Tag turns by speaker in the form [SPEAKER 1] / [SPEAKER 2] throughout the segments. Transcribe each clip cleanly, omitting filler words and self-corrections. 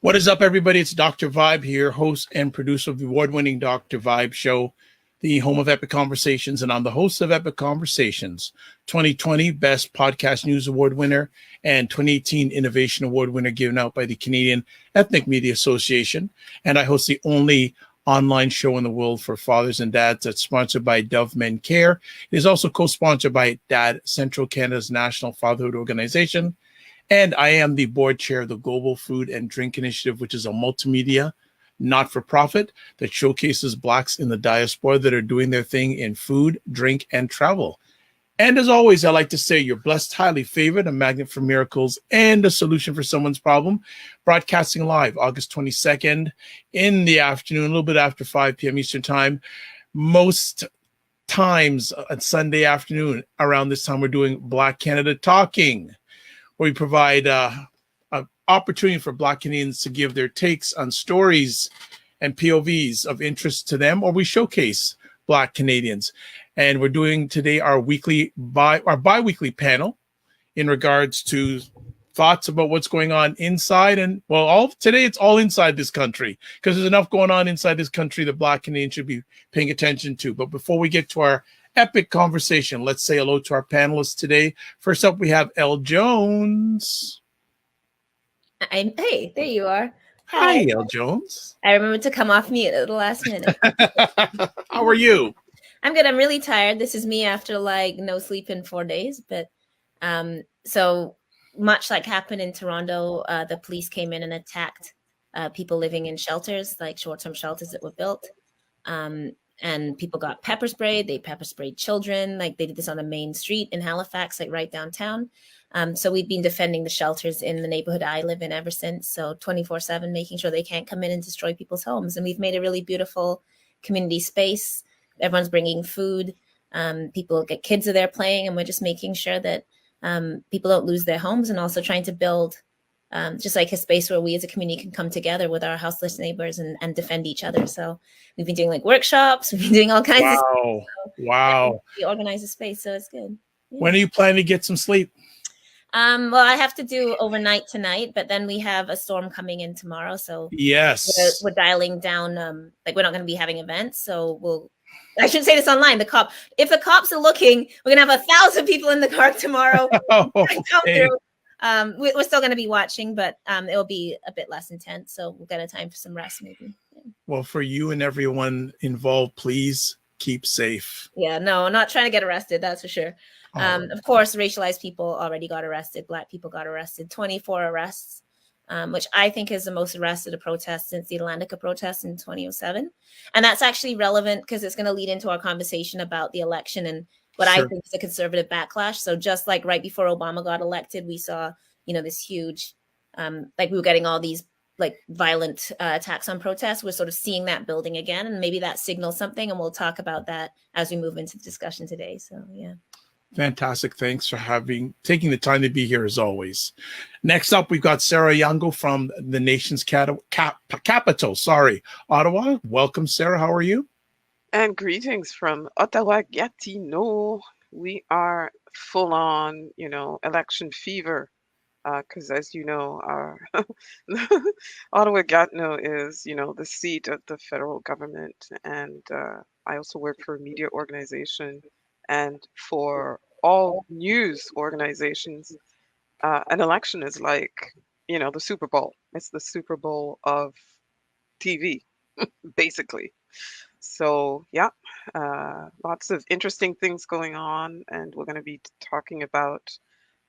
[SPEAKER 1] What is up, everybody? It's Dr. Vibe here, host and producer of the award-winning Dr. Vibe Show, the home of Epic Conversations, and I'm the host of Epic Conversations, 2020 Best Podcast News Award winner and 2018 Innovation Award winner given out by the Canadian Ethnic Media Association. And I host the only online show in the world for fathers and dads that's sponsored by Dove Men Care. It is also co-sponsored by Dad Central, Canada's national fatherhood organization. And I am the board chair of the Global Food and Drink Initiative, which is a multimedia not-for-profit that showcases Blacks in the diaspora that are doing their thing in food, drink, and travel. And as always, I like to say you're blessed, highly favored, a magnet for miracles, and a solution for someone's problem. Broadcasting live August 22nd in the afternoon, a little bit after 5 p.m. Eastern Time. Most times on Sunday afternoon around this time, we're doing Black Canada Talking, where we provide an opportunity for Black Canadians to give their takes on stories and POVs of interest to them, or we showcase Black Canadians. And we're doing today our bi-weekly panel in regards to thoughts about what's going on inside. And today it's all inside this country, because there's enough going on inside this country that Black Canadians should be paying attention to. But before we get to our epic conversation, let's say hello to our panelists today. First up, we have Elle Jones.
[SPEAKER 2] Hey, there you are.
[SPEAKER 1] Hi, Elle Jones.
[SPEAKER 2] I remembered to come off mute at the last minute.
[SPEAKER 1] How are you?
[SPEAKER 2] I'm good. I'm really tired. This is me after no sleep in 4 days. But so much like happened in Toronto, the police came in and attacked people living in shelters, like short-term shelters that were built. And people got pepper sprayed. They pepper sprayed children. Like they did this on a main street in Halifax, like right downtown. So we've been defending the shelters in the neighborhood I live in ever since. So 24/7, making sure they can't come in and destroy people's homes. And we've made a really beautiful community space. Everyone's bringing food. Kids are there playing, and we're just making sure that people don't lose their homes, and also trying to build just like a space where we as a community can come together with our houseless neighbors and defend each other. So we've been doing workshops, we've been doing all kinds of stuff.
[SPEAKER 1] Wow.
[SPEAKER 2] We organize a space, so it's good.
[SPEAKER 1] Yeah. When are you planning to get some sleep?
[SPEAKER 2] Well, I have to do overnight tonight, but then we have a storm coming in tomorrow. So
[SPEAKER 1] yes,
[SPEAKER 2] we're dialing down, we're not going to be having events. So I shouldn't say this online. If the cops are looking, we're going to have 1,000 people in the car tomorrow. Okay. We're still going to be watching, but it'll be a bit less intense. So we'll get a time for some rest, maybe. Yeah.
[SPEAKER 1] Well, for you and everyone involved, please keep safe.
[SPEAKER 2] Yeah, no, not trying to get arrested. That's for sure. Of course, racialized people already got arrested. Black people got arrested. 24 arrests, which I think is the most arrested a protest since the Atlantica protest in 2007. And that's actually relevant because it's going to lead into our conversation about the election and what I think is a conservative backlash. So just like right before Obama got elected, we saw, this huge, we were getting all these violent attacks on protests. We're sort of seeing that building again, and maybe that signals something. And we'll talk about that as we move into the discussion today. So, yeah.
[SPEAKER 1] Fantastic. Thanks for taking the time to be here as always. Next up, we've got Sarah Onyango from the nation's capital, Ottawa. Welcome, Sarah. How are you?
[SPEAKER 3] And greetings from Ottawa, Gatineau. We are full on, election fever. Because as you know, our Ottawa, Gatineau is, the seat of the federal government. And I also work for a media organization. And for all news organizations, an election is like, the Super Bowl. It's the Super Bowl of TV, basically. So, yeah, lots of interesting things going on. And we're going to be talking about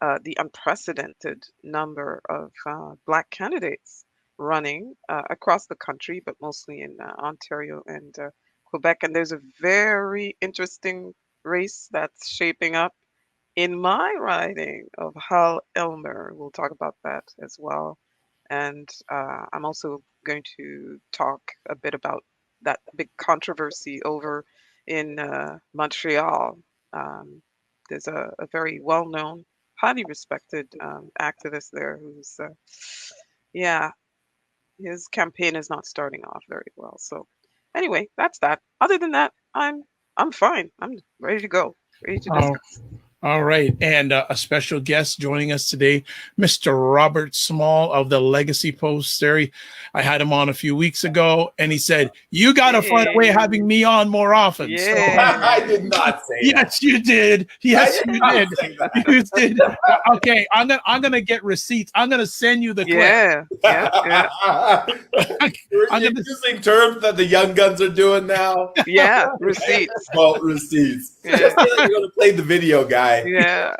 [SPEAKER 3] the unprecedented number of Black candidates running across the country, but mostly in Ontario and Quebec. And there's a very interesting race that's shaping up in my riding of Hull Elmer. We'll talk about that as well. And I'm also going to talk a bit about that big controversy over in Montreal. There's a very well-known, highly respected activist there who's, his campaign is not starting off very well. So anyway, that's that. Other than that, I'm fine. I'm ready to go. Ready to discuss.
[SPEAKER 1] All right. And a special guest joining us today, Mr. Robert Small of the Legacy Post. Sarah, I had him on a few weeks ago, and he said, you got to find a way of having me on more often.
[SPEAKER 3] Yeah.
[SPEAKER 1] So,
[SPEAKER 4] I did not say that.
[SPEAKER 1] yes, you did. Yes, you
[SPEAKER 4] not
[SPEAKER 1] did.
[SPEAKER 4] say that.
[SPEAKER 1] You did. Okay, I'm gonna get receipts. I'm gonna send you the clip.
[SPEAKER 3] Yeah.
[SPEAKER 4] You're
[SPEAKER 1] I'm gonna-
[SPEAKER 4] using terms that the young guns are doing now.
[SPEAKER 3] Yeah. Receipts.
[SPEAKER 4] Well, receipts.
[SPEAKER 3] Yeah.
[SPEAKER 4] Just feel like you're gonna play the video guy.
[SPEAKER 3] Yeah.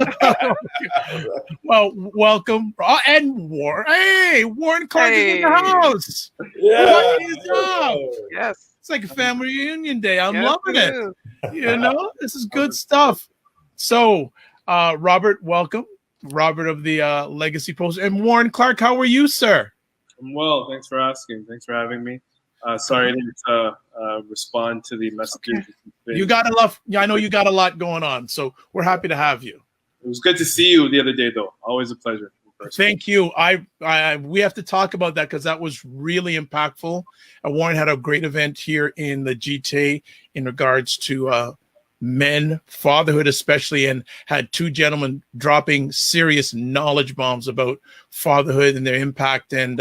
[SPEAKER 1] Well, welcome. And Warren. Hey, Warren Clarke is in the
[SPEAKER 3] Hey.
[SPEAKER 1] house.
[SPEAKER 4] Yeah.
[SPEAKER 1] What is up?
[SPEAKER 3] Yes.
[SPEAKER 1] It's like a family reunion day. I'm
[SPEAKER 3] Yes,
[SPEAKER 1] loving it.
[SPEAKER 3] is.
[SPEAKER 1] You know, this is good stuff. So, Robert, welcome. Robert of the Legacy Post. And Warren Clarke, how are you, sir?
[SPEAKER 5] I'm well. Thanks for asking. Thanks for having me. Sorry I didn't respond to the messages.
[SPEAKER 1] You got a lot. Yeah, I know you got a lot going on, so we're happy to have you.
[SPEAKER 5] It was good to see you the other day, though. Always a pleasure.
[SPEAKER 1] Thank you. We have to talk about that because that was really impactful. Warren had a great event here in the GTA in regards to men, fatherhood especially, and had two gentlemen dropping serious knowledge bombs about fatherhood and their impact. And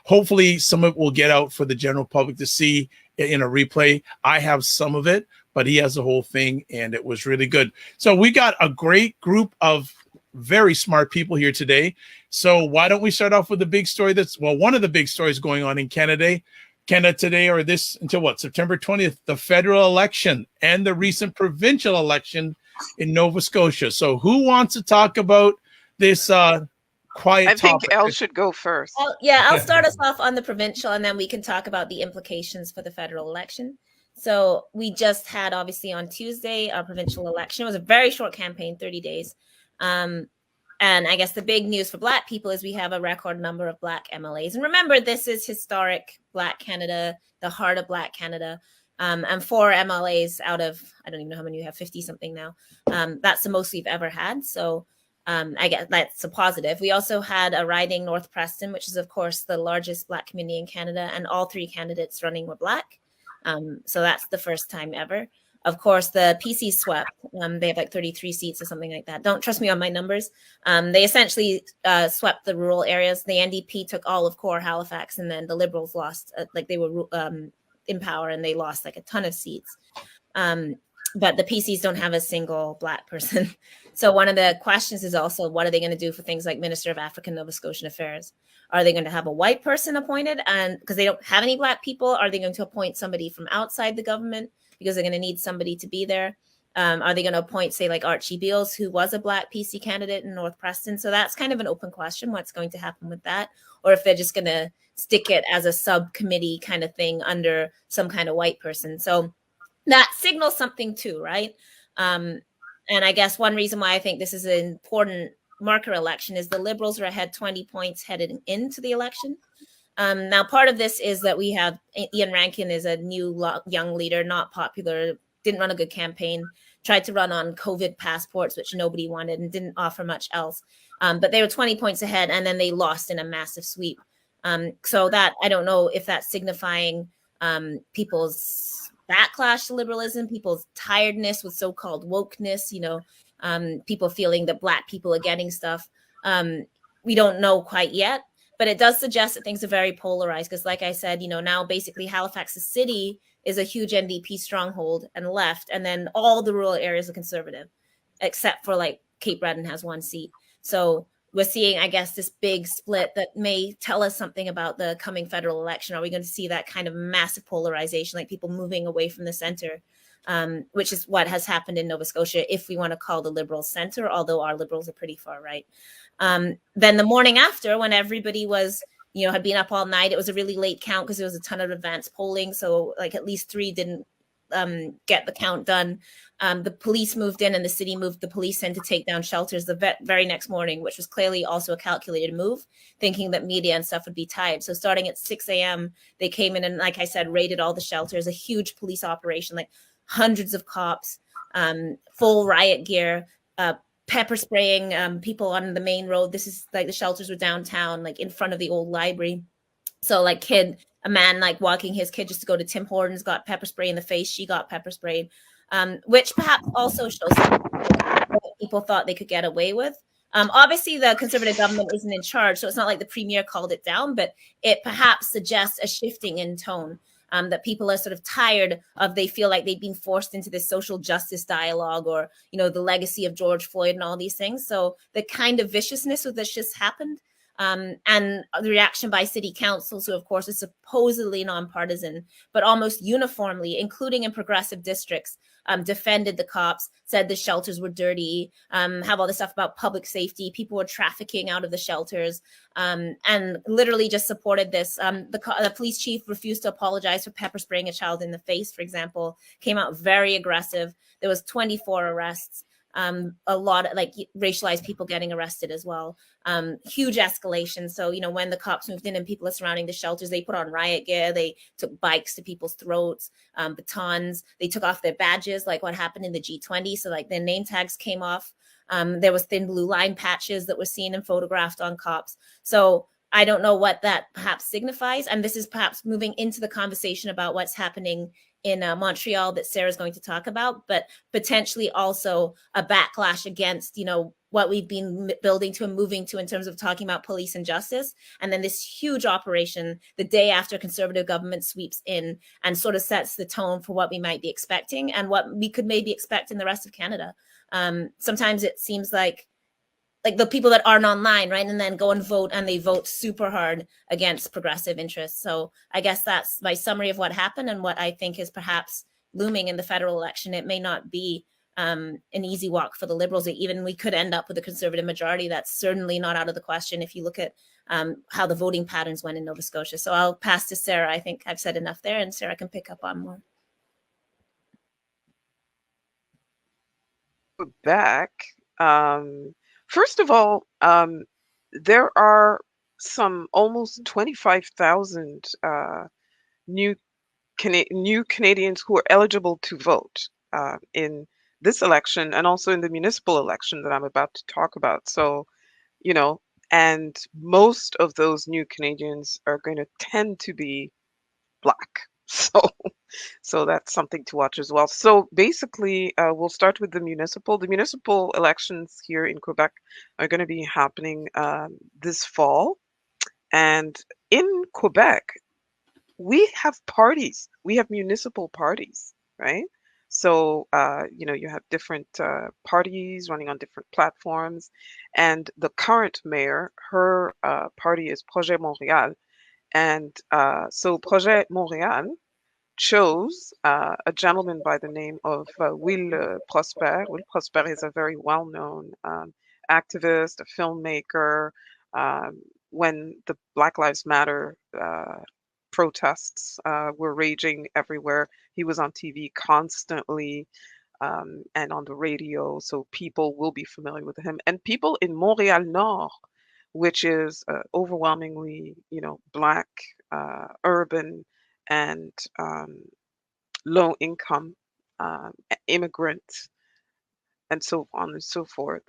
[SPEAKER 1] hopefully some of it will get out for the general public to see in a replay. I have some of it, but he has the whole thing, and it was really good. So we got a great group of very smart people here today. So why don't we start off with the big story one of the big stories going on in Canada today, or this until what, September 20th, the federal election and the recent provincial election in Nova Scotia. So who wants to talk about this quiet
[SPEAKER 3] I think
[SPEAKER 1] topic?
[SPEAKER 3] Elle should go first.
[SPEAKER 2] I'll start us off on the provincial, and then we can talk about the implications for the federal election. So we just had, obviously, on Tuesday, our provincial election. It was a very short campaign, 30 days. And I guess the big news for Black people is we have a record number of Black MLAs. And remember, this is historic Black Canada, the heart of Black Canada. And 4 MLAs out of, I don't even know how many you have, 50 something now. That's the most we've ever had. So I guess that's a positive. We also had a riding, North Preston, which is, of course, the largest Black community in Canada. And all 3 candidates running were Black. So that's the first time ever. Of course, the PC swept. They have like 33 seats or something like that. Don't trust me on my numbers. They essentially swept the rural areas. The NDP took all of core Halifax, and then the Liberals lost, they were in power, and they lost like a ton of seats. But the PCs don't have a single Black person. So one of the questions is also, what are they going to do for things like Minister of African Nova Scotian Affairs? Are they going to have a white person appointed? And because they don't have any Black people, are they going to appoint somebody from outside the government? Because they're going to need somebody to be there. Are they going to appoint, say, like Archie Beals, who was a Black PC candidate in North Preston? So that's kind of an open question, what's going to happen with that. Or if they're just going to stick it as a subcommittee kind of thing under some kind of white person. So that signals something too, right? And I guess one reason why I think this is an important marker election is the Liberals are ahead 20 points headed into the election. Now, part of this is that we have Ian Rankin is a new young leader, not popular, didn't run a good campaign, tried to run on COVID passports, which nobody wanted, and didn't offer much else. But they were 20 points ahead, and then they lost in a massive sweep. So that, I don't know if that's signifying people's backlash to liberalism, people's tiredness with so-called wokeness, people feeling that Black people are getting stuff. We don't know quite yet. But it does suggest that things are very polarized because, like I said, now basically Halifax city is a huge NDP stronghold and left, and then all the rural areas are conservative, except for like Cape Breton has 1 seat. So we're seeing, I guess, this big split that may tell us something about the coming federal election. Are we going to see that kind of massive polarization, like people moving away from the center, which is what has happened in Nova Scotia, if we want to call the Liberals center, although our Liberals are pretty far right. Then the morning after, when everybody was, had been up all night, it was a really late count because there was a ton of advanced polling. So like at least 3 didn't get the count done. The police moved in and the city moved the police in to take down shelters the very next morning, which was clearly also a calculated move, thinking that media and stuff would be tired. So starting at 6 a.m., they came in and, like I said, raided all the shelters, a huge police operation, like hundreds of cops, full riot gear, pepper spraying people on the main road. This is like the shelters were downtown, like in front of the old library. So like a man like walking his kid just to go to Tim Hortons got pepper spray in the face. She got pepper sprayed, which perhaps also shows that, people thought they could get away with. Obviously, the Conservative government isn't in charge, so it's not like the premier called it down, but it perhaps suggests a shifting in tone. That people are sort of tired of, they feel like they've been forced into this social justice dialogue, or, you know, the legacy of George Floyd and all these things. So the kind of viciousness with this just happened. And the reaction by city councils, who of course is supposedly nonpartisan, but almost uniformly, including in progressive districts, defended the cops, said the shelters were dirty, have all this stuff about public safety, people were trafficking out of the shelters, and literally just supported this. The police chief refused to apologize for pepper spraying a child in the face, for example, came out very aggressive. There was 24 arrests. A lot of like racialized people getting arrested as well. Huge escalation. So, you know, when the cops moved in and people are surrounding the shelters, they put on riot gear, they took bikes to people's throats, batons, they took off their badges, like what happened in the G20. So like their name tags came off. There was thin blue line patches that were seen and photographed on cops. So I don't know what that perhaps signifies. And this is perhaps moving into the conversation about what's happening in Montreal that Sarah's going to talk about, but potentially also a backlash against, you know, what we've been building to and moving to in terms of talking about police and justice. And then this huge operation the day after Conservative government sweeps in and sort of sets the tone for what we might be expecting and what we could maybe expect in the rest of Canada. Sometimes it seems like the people that aren't online, right, and then go and vote, and they vote super hard against progressive interests. So I guess that's my summary of what happened and what I think is perhaps looming in the federal election. It may not be an easy walk for the Liberals. Even we could end up with a Conservative majority. That's certainly not out of the question if you look at how the voting patterns went in Nova Scotia. So I'll pass to Sarah. I think I've said enough there, and Sarah can pick up on more.
[SPEAKER 3] Back. First of all, there are some almost 25,000 new Canadians who are eligible to vote in this election and also in the municipal election that I'm about to talk about. So, you know, and most of those new Canadians are going to tend to be Black. So that's something to watch as well. So basically, we'll start with the municipal. The municipal elections here in Quebec are going to be happening this fall. And in Quebec, we have parties. We have municipal parties, right? So, you know, you have different parties running on different platforms. And the current mayor, her party is Projet Montréal. And so Projet Montréal chose a gentleman by the name of Will Prosper. Will Prosper is a very well-known activist, a filmmaker. When the Black Lives Matter protests were raging everywhere, he was on TV constantly and on the radio, so people will be familiar with him. And people in Montréal Nord, which is overwhelmingly, you know, Black, urban, and low income immigrants, and so on and so forth.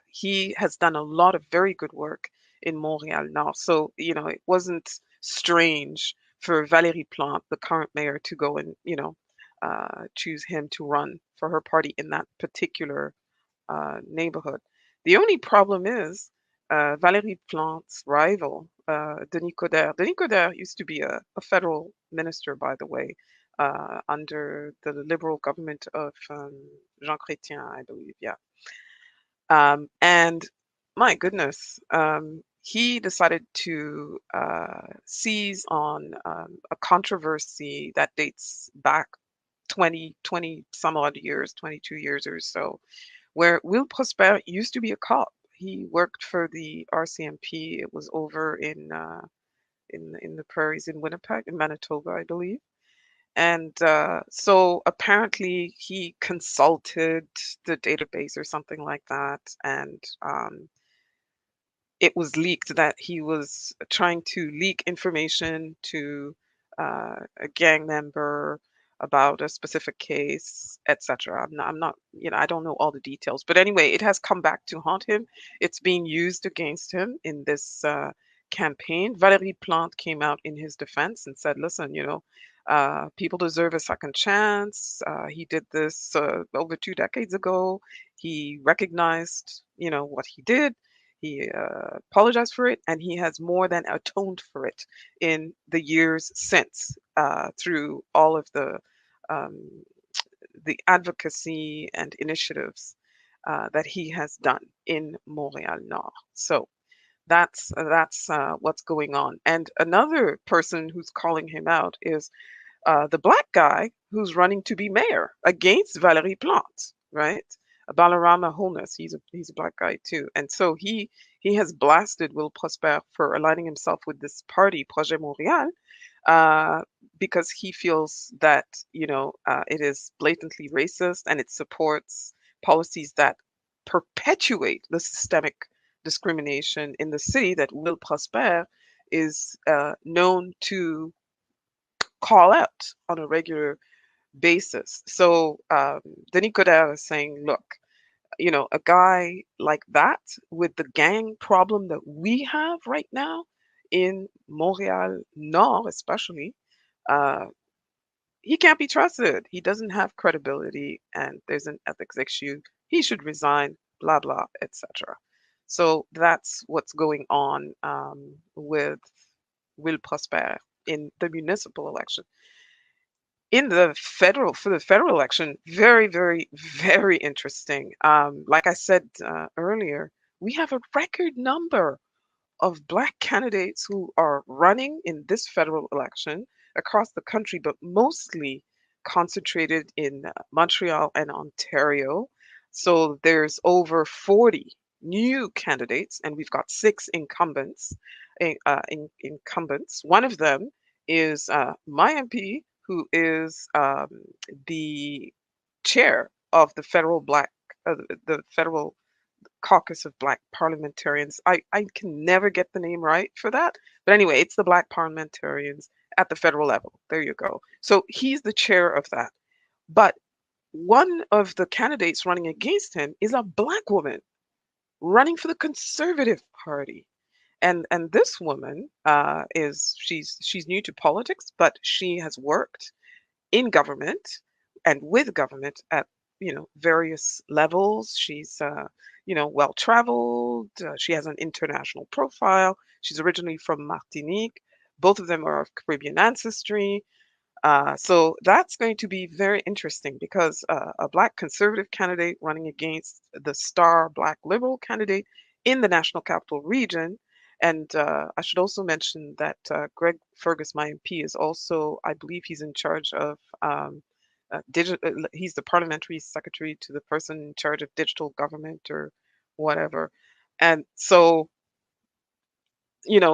[SPEAKER 3] He has done a lot of very good work in Montréal Nord. So, you know, it wasn't strange for Valérie Plante, the current mayor, to go and, you know, choose him to run for her party in that particular neighborhood. The only problem is Valérie Plante's rival, Denis Coderre. Denis Coderre used to be a federal minister, by the way, under the Liberal government of Jean Chrétien, I believe. Yeah. And my goodness, he decided to seize on a controversy that dates back 20 some odd years, 22 years or so, where Will Prosper used to be a cop. He worked for the RCMP. It was over in the prairies in Winnipeg, in Manitoba, I believe. And so apparently he consulted the database or something like that, and it was leaked that he was trying to leak information to a gang member about a specific case, etc. I'm not, you know, I don't know all the details, but anyway, it has come back to haunt him. It's being used against him in this campaign. Valérie Plante came out in his defense and said, listen, you know, People deserve a second chance. He did this over 2 decades ago. He recognized, what he did. He apologized for it, and he has more than atoned for it in the years since through all of um, the advocacy and initiatives that he has done in Montreal Nord. So that's what's going on. And another person who's calling him out is the black guy who's running to be mayor against Valérie Plante, right? Balarama Holness, he's a black guy too, and so he has blasted Will Prosper for aligning himself with this party, Projet Montréal, because he feels that it is blatantly racist and it supports policies that perpetuate the systemic discrimination in the city that Will Prosper is known to call out on a regular basis. So Denis Coderre is saying, look, a guy like that with the gang problem that we have right now in Montreal Nord, especially, he can't be trusted. He doesn't have credibility, and there's an ethics issue. He should resign, blah, blah, etc. So that's what's going on with Will Prosper in the municipal election. For the federal election, very, very, very interesting. Like I said earlier, we have a record number of Black candidates who are running in this federal election across the country, but mostly concentrated in Montreal and Ontario. So there's over 40 new candidates, and we've got 6 incumbents. One of them is my MP, who is the chair of the federal caucus of Black parliamentarians. I can never get the name right for that. But anyway, it's the Black parliamentarians at the federal level. There you go. So he's the chair of that. But one of the candidates running against him is a Black woman running for the Conservative Party. And this woman she's new to politics, but she has worked in government and with government at various levels. She's well traveled. She has an international profile. She's originally from Martinique. Both of them are of Caribbean ancestry. So that's going to be very interesting because a Black conservative candidate running against the star Black liberal candidate in the National Capital Region. And I should also mention that Greg Fergus, my MP, is also, I believe he's in charge of he's the parliamentary secretary to the person in charge of digital government or whatever. And so,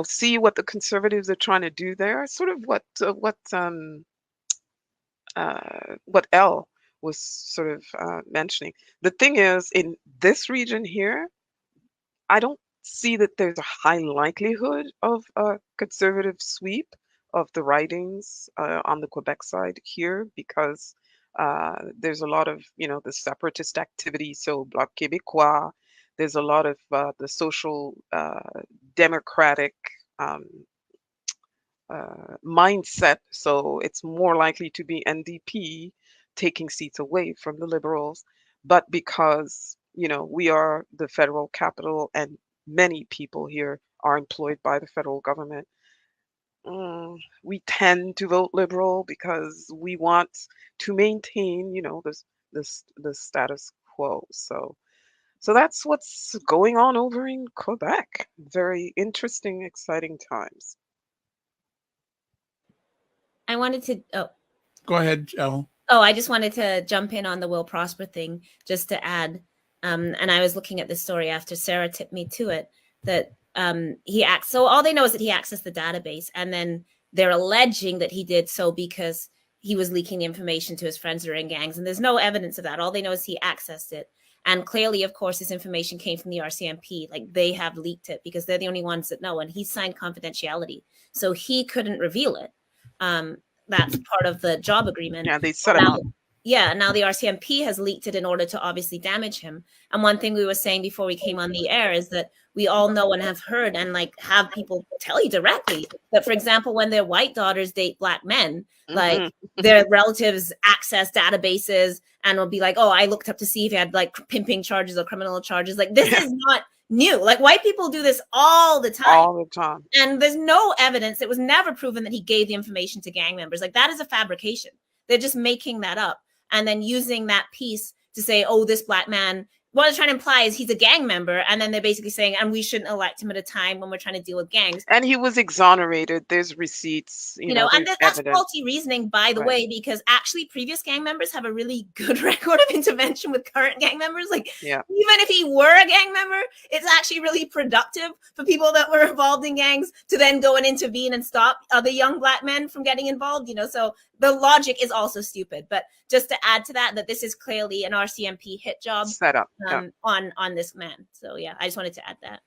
[SPEAKER 3] see what the Conservatives are trying to do there. Sort of what Elle was sort of mentioning. The thing is, in this region here, I don't see that there's a high likelihood of a Conservative sweep of the ridings on the Quebec side here because there's a lot of, the separatist activity, so Bloc Québécois. There's a lot of the social democratic mindset, so it's more likely to be NDP taking seats away from the Liberals. But because, we are the federal capital and many people here are employed by the federal government, we tend to vote Liberal because we want to maintain, the status quo. So that's what's going on over in Quebec. Very interesting, exciting times.
[SPEAKER 2] I wanted to.
[SPEAKER 1] Go ahead, Elle.
[SPEAKER 2] I just wanted to jump in on the Will Prosper thing, just to add. And I was looking at this story after Sarah tipped me to it, that so all they know is that he accessed the database, and then they're alleging that he did so because he was leaking information to his friends that are in gangs, and there's no evidence of that. All they know is he accessed it, and clearly, of course, this information came from the RCMP. Like, they have leaked it because they're the only ones that know, and he signed confidentiality, so he couldn't reveal it. That's part of the job agreement.
[SPEAKER 3] Yeah, they set him up.
[SPEAKER 2] now the RCMP has leaked it in order to obviously damage him. And one thing we were saying before we came on the air is that we all know and have heard and like have people tell you directly that, for example, when their white daughters date black men, like their relatives access databases and will be like, oh, I looked up to see if he had like pimping charges or criminal charges. Like this is not new. Like white people do this all the time.
[SPEAKER 3] All the time.
[SPEAKER 2] And there's no evidence. It was never proven that he gave the information to gang members. Like that is a fabrication. They're just making that up and then using that piece to say, oh, this black man, what they're trying to imply is he's a gang member. And then they're basically saying, and we shouldn't elect him at a time when we're trying to deal with gangs.
[SPEAKER 3] And he was exonerated. There's receipts, you know,
[SPEAKER 2] and
[SPEAKER 3] there's
[SPEAKER 2] that's
[SPEAKER 3] evidence.
[SPEAKER 2] faulty reasoning, by the way, because actually previous gang members have a really good record of intervention with current gang members. Like, even if he were a gang member, it's actually really productive for people that were involved in gangs to then go and intervene and stop other young black men from getting involved, you know, so the logic is also stupid. But just to add to that this is clearly an RCMP hit job
[SPEAKER 3] set up
[SPEAKER 2] on this man. So yeah, I just wanted to add that.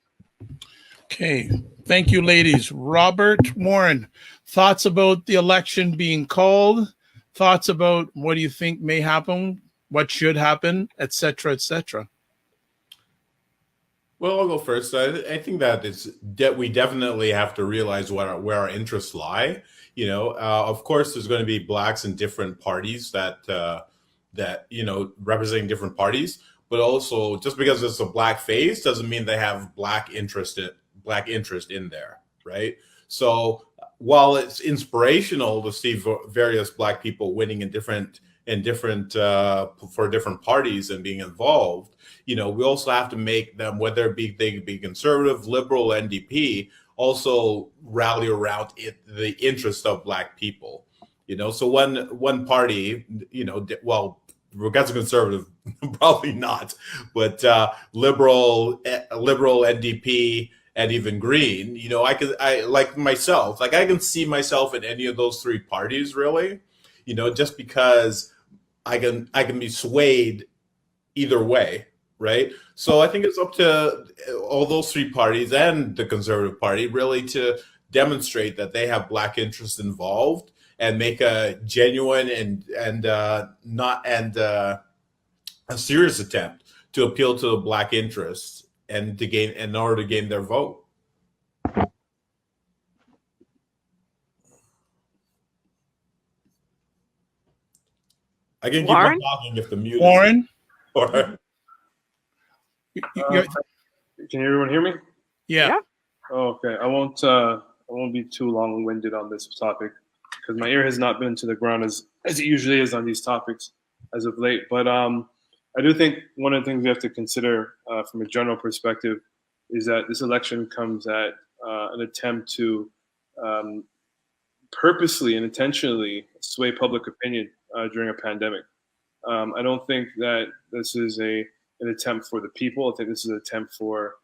[SPEAKER 1] Okay, thank you, ladies. Robert, Warren, thoughts about the election being called? Thoughts about what do you think may happen, what should happen, et cetera, et cetera?
[SPEAKER 4] Well, I'll go first. I think that we definitely have to realize where our interests lie. You know, of course, there's going to be blacks in different parties that you know, representing different parties. But also, just because it's a black face doesn't mean they have black interest in there, right? So while it's inspirational to see various black people winning in different for different parties and being involved, you know, we also have to make them, whether they be conservative, liberal, NDP, also rally around the interest of black people. You know, so one party, you know, well, regards to conservative, probably not, but liberal, NDP, and even Green, you know, I like myself, like I can see myself in any of those three parties, really, you know, just because I can be swayed either way, right? So I think it's up to all those three parties and the Conservative Party really to demonstrate that they have black interests involved and make a genuine and a serious attempt to appeal to the black interests and in order to gain their vote. I can keep on talking if the mute
[SPEAKER 1] Warren?
[SPEAKER 5] Can everyone hear me?
[SPEAKER 1] Yeah.
[SPEAKER 5] Oh, okay. I won't be too long-winded on this topic because my ear has not been to the ground as it usually is on these topics as of late. But I do think one of the things we have to consider from a general perspective is that this election comes at an attempt to purposely and intentionally sway public opinion during a pandemic. I don't think that this is an attempt for the people. I think this is an attempt for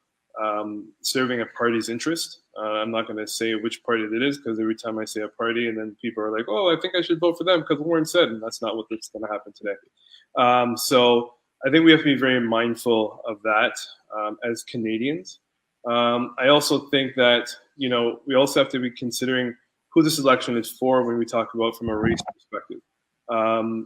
[SPEAKER 5] serving a party's interest. I'm not going to say which party it is because every time I say a party and then people are like, oh, I think I should vote for them because Warren said, and that's not what's going to happen today. So I think we have to be very mindful of that as Canadians. I also think that, you know, we also have to be considering who this election is for when we talk about from a race perspective.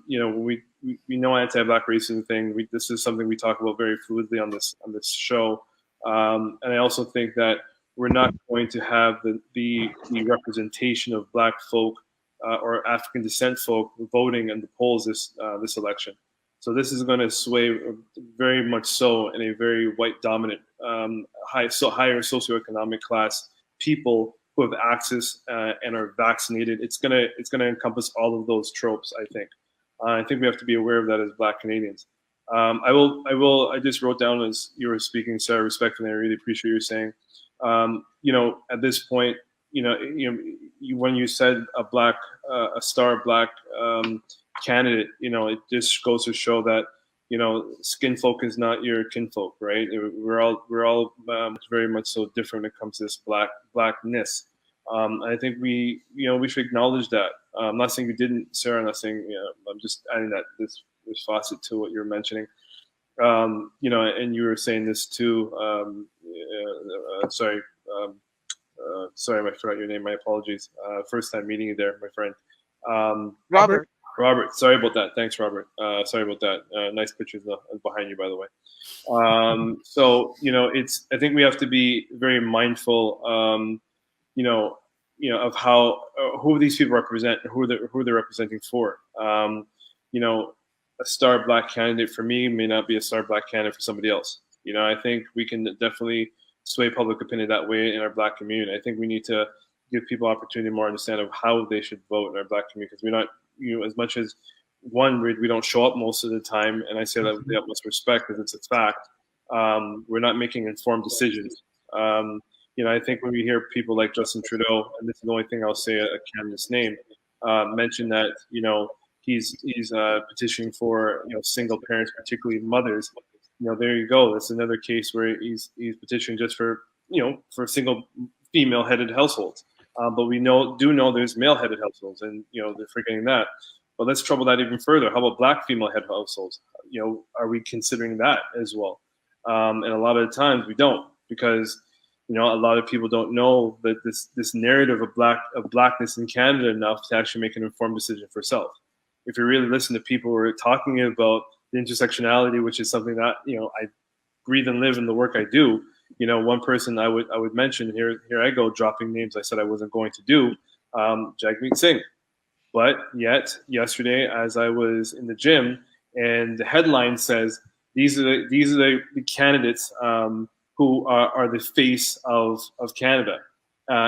[SPEAKER 5] You know, we know anti-black racism thing. This is something we talk about very fluidly on this show. And I also think that we're not going to have the representation of black folk or African descent folk voting in the polls this election. So this is going to sway very much so in a very white dominant, higher socioeconomic class people who have access and are vaccinated. It's gonna encompass all of those tropes. I think we have to be aware of that as Black Canadians. I just wrote down as you were speaking, Sarah, respectfully. I really appreciate you saying. You know, at this point, when you said a star Black candidate, you know, it just goes to show that, you know, skin folk is not your kinfolk, right? We're all very much so different when it comes to this blackness. I think we should acknowledge that. I'm not saying you didn't, Sarah. I'm not saying, you know, I'm just adding that this facet to what you're mentioning. You know, and you were saying this too. Sorry, I forgot your name. My apologies. First time meeting you there, my friend.
[SPEAKER 3] Robert.
[SPEAKER 5] Robert, sorry about that. Thanks, Robert. Sorry about that. Nice pictures behind you, by the way. So I think we have to be very mindful, of how who these people represent, and who they're representing for. A star black candidate for me may not be a star black candidate for somebody else. I think we can definitely sway public opinion that way in our black community. I think we need to give people opportunity, more understand of how they should vote in our black community, because we're not, as much as we don't show up most of the time, and I say that with the utmost respect because it's a fact. We're not making informed decisions. I think when we hear people like Justin Trudeau, and this is the only thing I'll say a candidate's name, mention that he's petitioning for single parents, particularly mothers. There you go. That's another case where he's petitioning just for single female-headed households. But we do know there's male-headed households, and they're forgetting that. But let's trouble that even further. How about black female-headed households? Are we considering that as well? And a lot of the times we don't, because a lot of people don't know that this narrative of blackness in Canada enough to actually make an informed decision for self. If you really listen to people who are talking about the intersectionality, which is something that I breathe and live in the work I do. One person I would mention here I go dropping names I said I wasn't going to do, Jagmeet Singh. But yet yesterday, as I was in the gym, and the headline says these are the candidates who are the face of Canada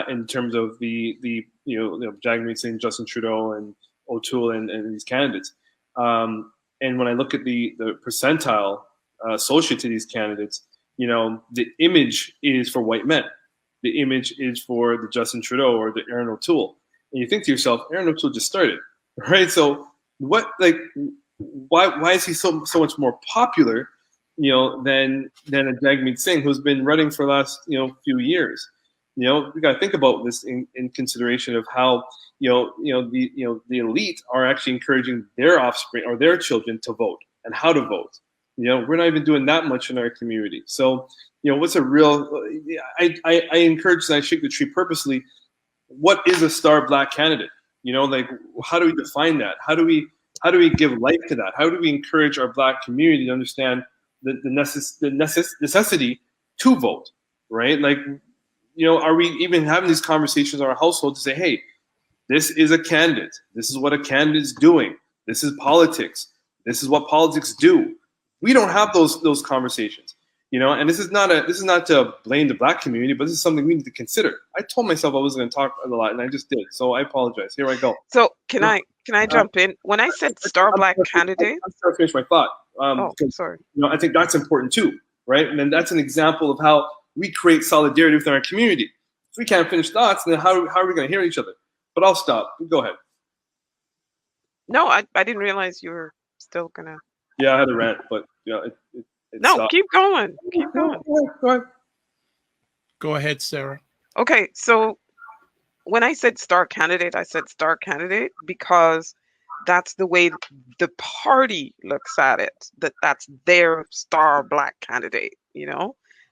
[SPEAKER 5] in terms of the Jagmeet Singh, Justin Trudeau, and O'Toole and these candidates. And when I look at the percentile associated to these candidates, the image is for white men. The image is for the Justin Trudeau or the Aaron O'Toole. And you think to yourself, Aaron O'Toole just started, right? So why is he so much more popular, than a Jagmeet Singh who's been running for the last few years? We got to think about this in consideration of how the elite are actually encouraging their offspring or their children to vote and how to vote. We're not even doing that much in our community. So what's a real? I encourage, and I shake the tree purposely. What is a star black candidate? How do we define that? How do we give life to that? How do we encourage our black community to understand the necessity to vote, right? Are we even having these conversations in our household to say, hey, this is a candidate. This is what a candidate is doing. This is politics. This is what politics do. We don't have those conversations, and this is not to blame the black community, but this is something we need to consider. I told myself I wasn't going to talk a lot, and I just did. So I apologize. Here I go.
[SPEAKER 3] So can I jump in? When I said star black candidate,
[SPEAKER 5] I'm sorry to finish my thought.
[SPEAKER 3] Sorry.
[SPEAKER 5] I think that's important too, right? And then that's an example of how we create solidarity within our community. If we can't finish thoughts, then how are we going to hear each other? But I'll stop. Go ahead.
[SPEAKER 3] No, I didn't realize you were still gonna.
[SPEAKER 5] Yeah, I had a rant, but it
[SPEAKER 3] no,
[SPEAKER 5] stopped.
[SPEAKER 3] keep going. Keep going.
[SPEAKER 5] Go ahead.
[SPEAKER 1] Go ahead, Sarah.
[SPEAKER 3] Okay, so when I said star candidate, I said star candidate because that's the way the party looks at it. That's their star black candidate.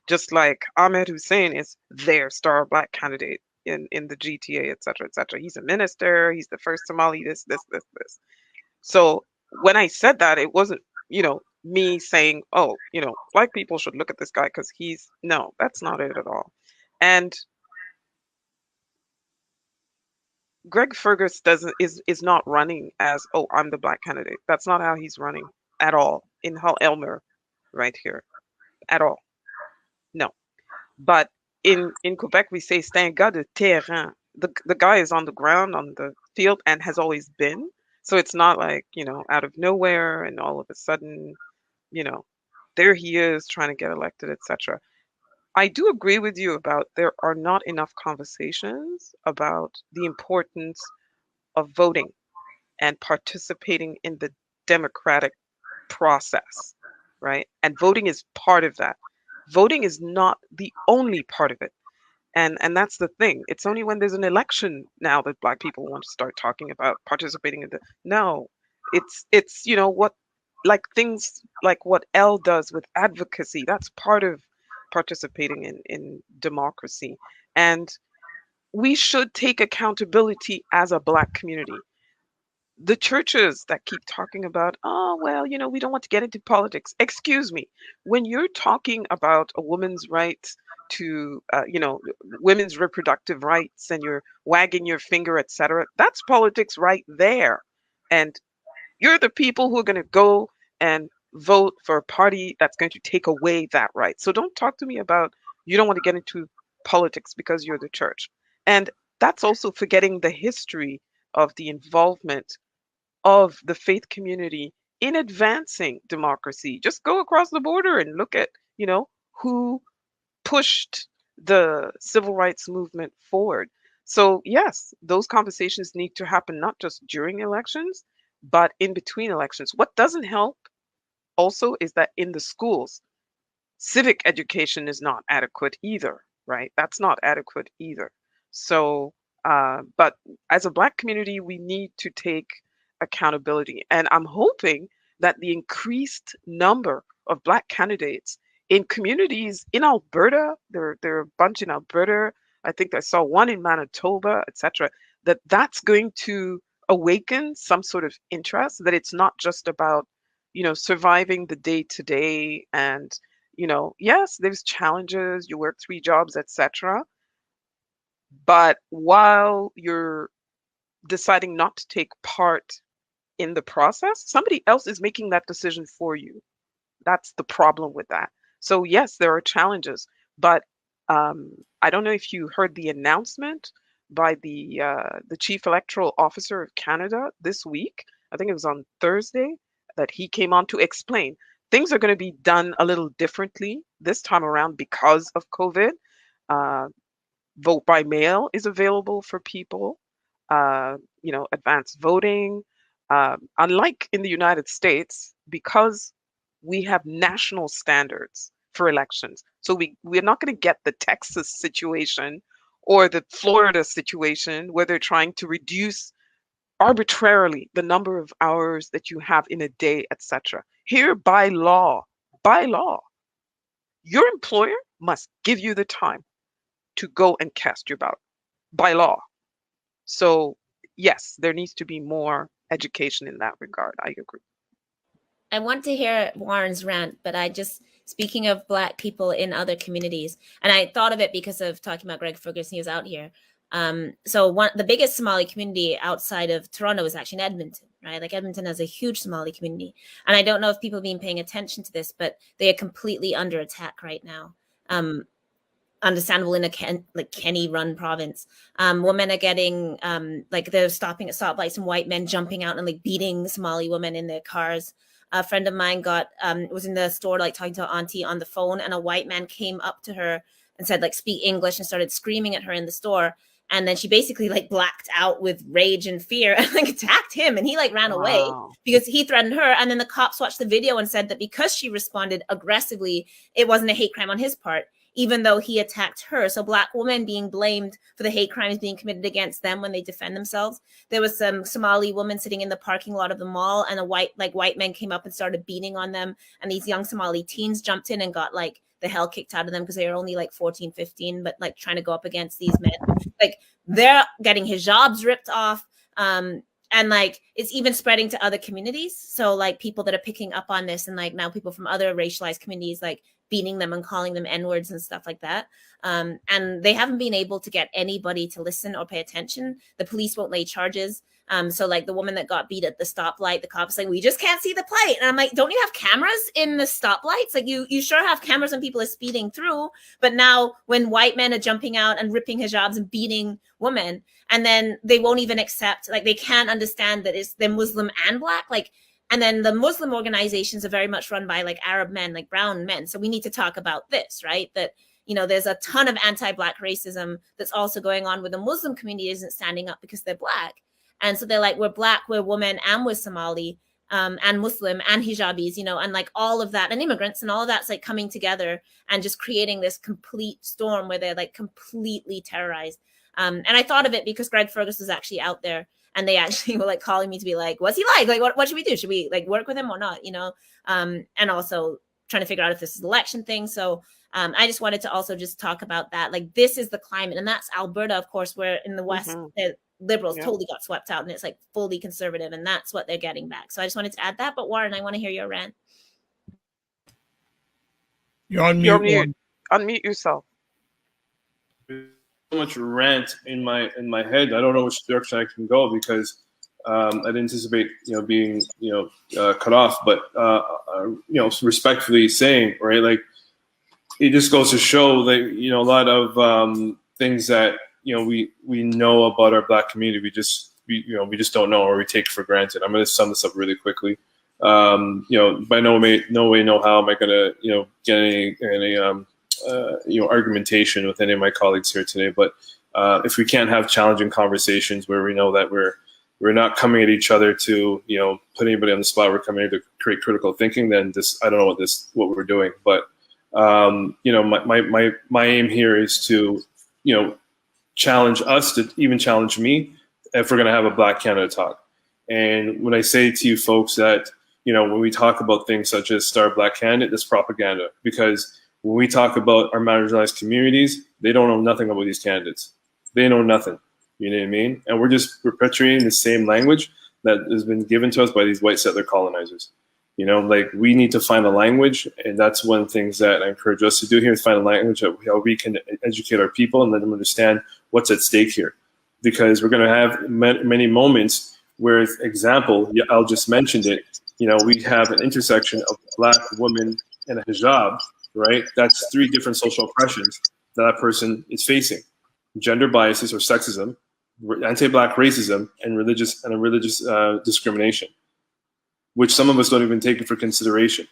[SPEAKER 3] Just like Ahmed Hussein is their star black candidate in the GTA, et cetera, et cetera. He's a minister. He's the first Somali. This. So when I said that, it wasn't me saying, oh, black people should look at this guy because no, that's not it at all. And Greg Fergus is not running as, oh, I'm the black candidate. That's not how he's running at all in Hull Elmer right here at all. No. But in Quebec, we say, c'est un gars de terrain. The guy is on the ground, on the field, and has always been. So it's not like, out of nowhere and all of a sudden, there he is trying to get elected, etc. I do agree with you about there are not enough conversations about the importance of voting and participating in the democratic process, right? And voting is part of that. Voting is not the only part of it. And that's the thing. It's only when there's an election now that black people want to start talking about participating in no, it's what, like things like what Elle does with advocacy, that's part of participating in democracy. And we should take accountability as a black community. the churches that keep talking about, oh, well, we don't want to get into politics. Excuse me. When you're talking about a woman's right to, women's reproductive rights, and you're wagging your finger, etc., that's politics right there. And you're the people who are going to go and vote for a party that's going to take away that right. So don't talk to me about you don't want to get into politics because you're the church. And that's also forgetting the history of the involvement of the faith community in advancing democracy. Just go across the border and look at, who pushed the civil rights movement forward. So, yes, those conversations need to happen not just during elections, but in between elections. What doesn't help also is that in the schools, civic education is not adequate either, right? That's not adequate either. So, but as a Black community, we need to take accountability. And I'm hoping that the increased number of Black candidates in communities in Alberta, there are a bunch in Alberta, I think I saw one in Manitoba, etc., that's going to awaken some sort of interest, that it's not just about, surviving the day to day. And yes, there's challenges, you work 3 jobs, etc. But while you're deciding not to take part in the process, somebody else is making that decision for you. That's the problem with that. So yes, there are challenges, but I don't know if you heard the announcement by the Chief Electoral Officer of Canada this week. I think it was on Thursday that he came on to explain things are going to be done a little differently this time around because of COVID. Vote by mail is available for people. Advanced voting. Unlike in the United States, because we have national standards for elections. So we're not going to get the Texas situation or the Florida situation where they're trying to reduce arbitrarily the number of hours that you have in a day, etc. Here, by law, your employer must give you the time to go and cast your ballot by law. So yes, there needs to be more education in that regard. I agree.
[SPEAKER 2] I want to hear Warren's rant, but speaking of Black people in other communities, and I thought of it because of talking about Greg Ferguson, he was out here. So the biggest Somali community outside of Toronto is actually in Edmonton, right? Like Edmonton has a huge Somali community. And I don't know if people have been paying attention to this, but they are completely under attack right now. Understandable in a Kenny run province. Women are getting, they're stopping at stoplights and white men jumping out and beating Somali women in their cars. A friend of mine was in the store, talking to her auntie on the phone, and a white man came up to her and said, speak English, and started screaming at her in the store. And then she basically blacked out with rage and fear and attacked him. And he ran away because he threatened her. And then the cops watched the video and said that because she responded aggressively, it wasn't a hate crime on his part, even though he attacked her. So Black women being blamed for the hate crimes being committed against them when they defend themselves. There was some Somali woman sitting in the parking lot of the mall, and white men came up and started beating on them. And these young Somali teens jumped in and got the hell kicked out of them because they were only 14, 15, but trying to go up against these men. They're getting hijabs ripped off. And it's even spreading to other communities. So people that are picking up on this, and now people from other racialized communities beating them and calling them N-words and stuff like that. And they haven't been able to get anybody to listen or pay attention. The police won't lay charges. So the woman that got beat at the stoplight, the cops we just can't see the plate. And I'm don't you have cameras in the stoplights? You sure have cameras when people are speeding through. But now when white men are jumping out and ripping hijabs and beating women, and then they won't even accept, they can't understand that they're Muslim and Black, and then the Muslim organizations are very much run by Arab men, brown men. So we need to talk about this, right? That, there's a ton of anti-Black racism that's also going on where the Muslim community isn't standing up because they're Black. And so they're we're Black, we're women, and we're Somali, and Muslim, and hijabis, and all of that, and immigrants, and all of that's coming together and just creating this complete storm where they're completely terrorized. And I thought of it because Greg Ferguson was actually out there, and they actually were calling me to be what's he like? What should we do? Should we work with him or not? And also trying to figure out if this is an election thing. So I just wanted to also just talk about that. This is the climate, and that's Alberta, of course, where in the West, liberals
[SPEAKER 3] Yeah.
[SPEAKER 2] totally got swept out, and it's like fully conservative, and that's what they're getting back. So I just wanted to add that. But Warren, I want to hear your rant.
[SPEAKER 1] You're on
[SPEAKER 3] You're
[SPEAKER 1] mute.
[SPEAKER 3] mute. Unmute yourself.
[SPEAKER 5] So much rant in my head. I don't know which direction I can go because I didn't anticipate being cut off. But respectfully saying, right, like it just goes to show that a lot of things that we know about our Black community we just don't know, or we take for granted. I'm going to sum this up really quickly. By no way, no how am I going to get any argumentation with any of my colleagues here today. But if we can't have challenging conversations where we know that we're not coming at each other to put anybody on the spot, we're coming here to create critical thinking, then I don't know what we're doing. But my aim here is to challenge us, to even challenge me, if we're going to have a Black Canada talk. And when I say to you folks that when we talk about things such as Star Black Candidate, that's propaganda, because when we talk about our marginalized communities, they don't know nothing about these candidates. They know nothing. You know what I mean? And we're just perpetuating the same language that has been given to us by these white settler colonizers. Like we need to find a language, and that's one of the things that I encourage us to do here, is find a language of how we can educate our people and let them understand what's at stake here. Because we're going to have many moments where, example, Al just mentioned it, we have an intersection of Black women and a hijab, right? That's 3 different social oppressions that person is facing: gender biases or sexism, anti-Black racism, and religious discrimination, which some of us don't even take it for consideration.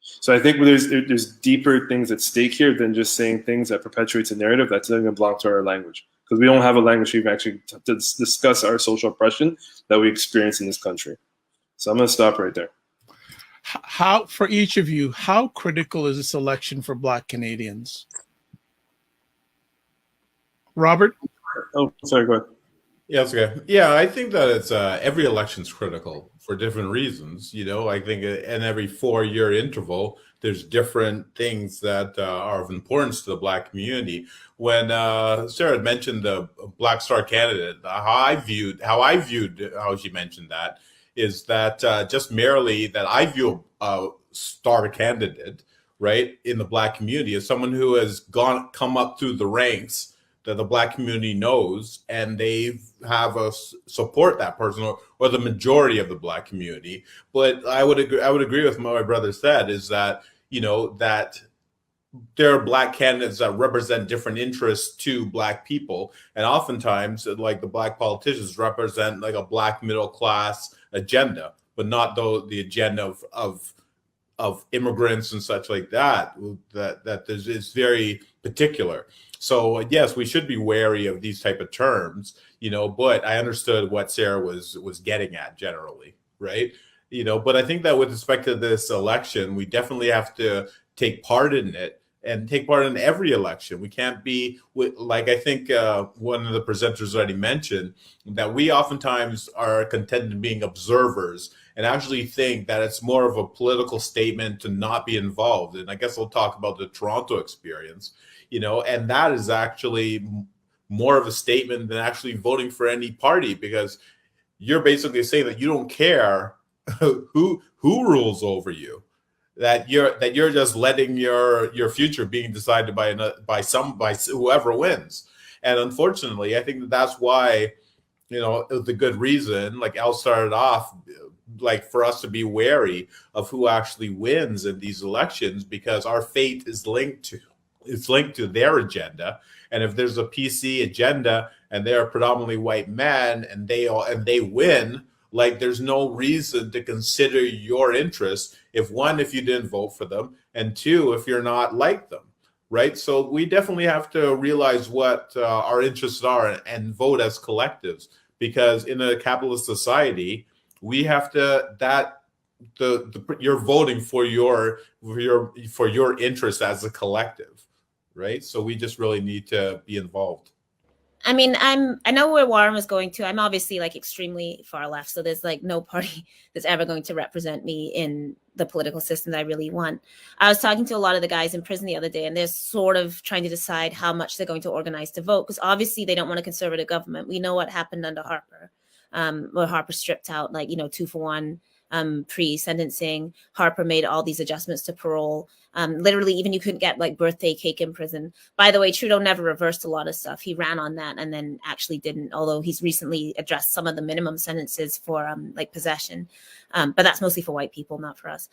[SPEAKER 5] So I think there's deeper things at stake here than just saying things that perpetuates a narrative that doesn't even belong to our language, because we don't have a language to even actually to discuss our social oppression that we experience in this country. So I'm going to stop right there.
[SPEAKER 1] How, for each of you, how critical is this election for Black Canadians? Robert?
[SPEAKER 5] Oh, sorry, go ahead.
[SPEAKER 4] Yeah, that's okay. Yeah, I think that it's every election's critical for different reasons. I think in every 4-year interval, there's different things that are of importance to the Black community. When Sarah had mentioned the Black Star candidate, how she mentioned that is that just merely that I view a star candidate, right, in the Black community as someone who has come up through the ranks that the Black community knows, and they have us support that person or the majority of the Black community. But I would agree with what my brother said, is that that there are Black candidates that represent different interests to Black people, and oftentimes, like the Black politicians represent like a Black middle class agenda, but not the agenda of immigrants and such like that. That is very particular. So yes, we should be wary of these type of terms, but I understood what Sarah was getting at generally, right? But I think that with respect to this election, we definitely have to take part in it and take part in every election. We can't be like, I think one of the presenters already mentioned, that we oftentimes are content in being observers and actually think that it's more of a political statement to not be involved. And I guess I'll talk about the Toronto experience, and that is actually more of a statement than actually voting for any party, because you're basically saying that you don't care who rules over you, that you're just letting your future being decided by whoever wins. And unfortunately, I think that's why, the good reason, like Al started off, like for us to be wary of who actually wins in these elections, because our fate is linked to their agenda. And if there's a PC agenda and they're predominantly white men and they win, like there's no reason to consider your interests if you didn't vote for them, and 2, if you're not like them, right? So we definitely have to realize what our interests are and vote as collectives, because in a capitalist society, we have to you're voting for your interest as a collective, right? So we just really need to be involved.
[SPEAKER 2] I mean, I know where Warren was going to. I'm obviously like extremely far left, so there's like no party that's ever going to represent me in the political system that I really want. I was talking to a lot of the guys in prison the other day, and they're sort of trying to decide how much they're going to organize to vote, because obviously they don't want a conservative government. We know what happened under Harper, where Harper stripped out, like, 2-for-1 pre-sentencing. Harper made all these adjustments to parole. Literally, even you couldn't get like birthday cake in prison. By the way, Trudeau never reversed a lot of stuff. He ran on that and then actually didn't, although he's recently addressed some of the minimum sentences for like possession. But that's mostly for white people, not for us.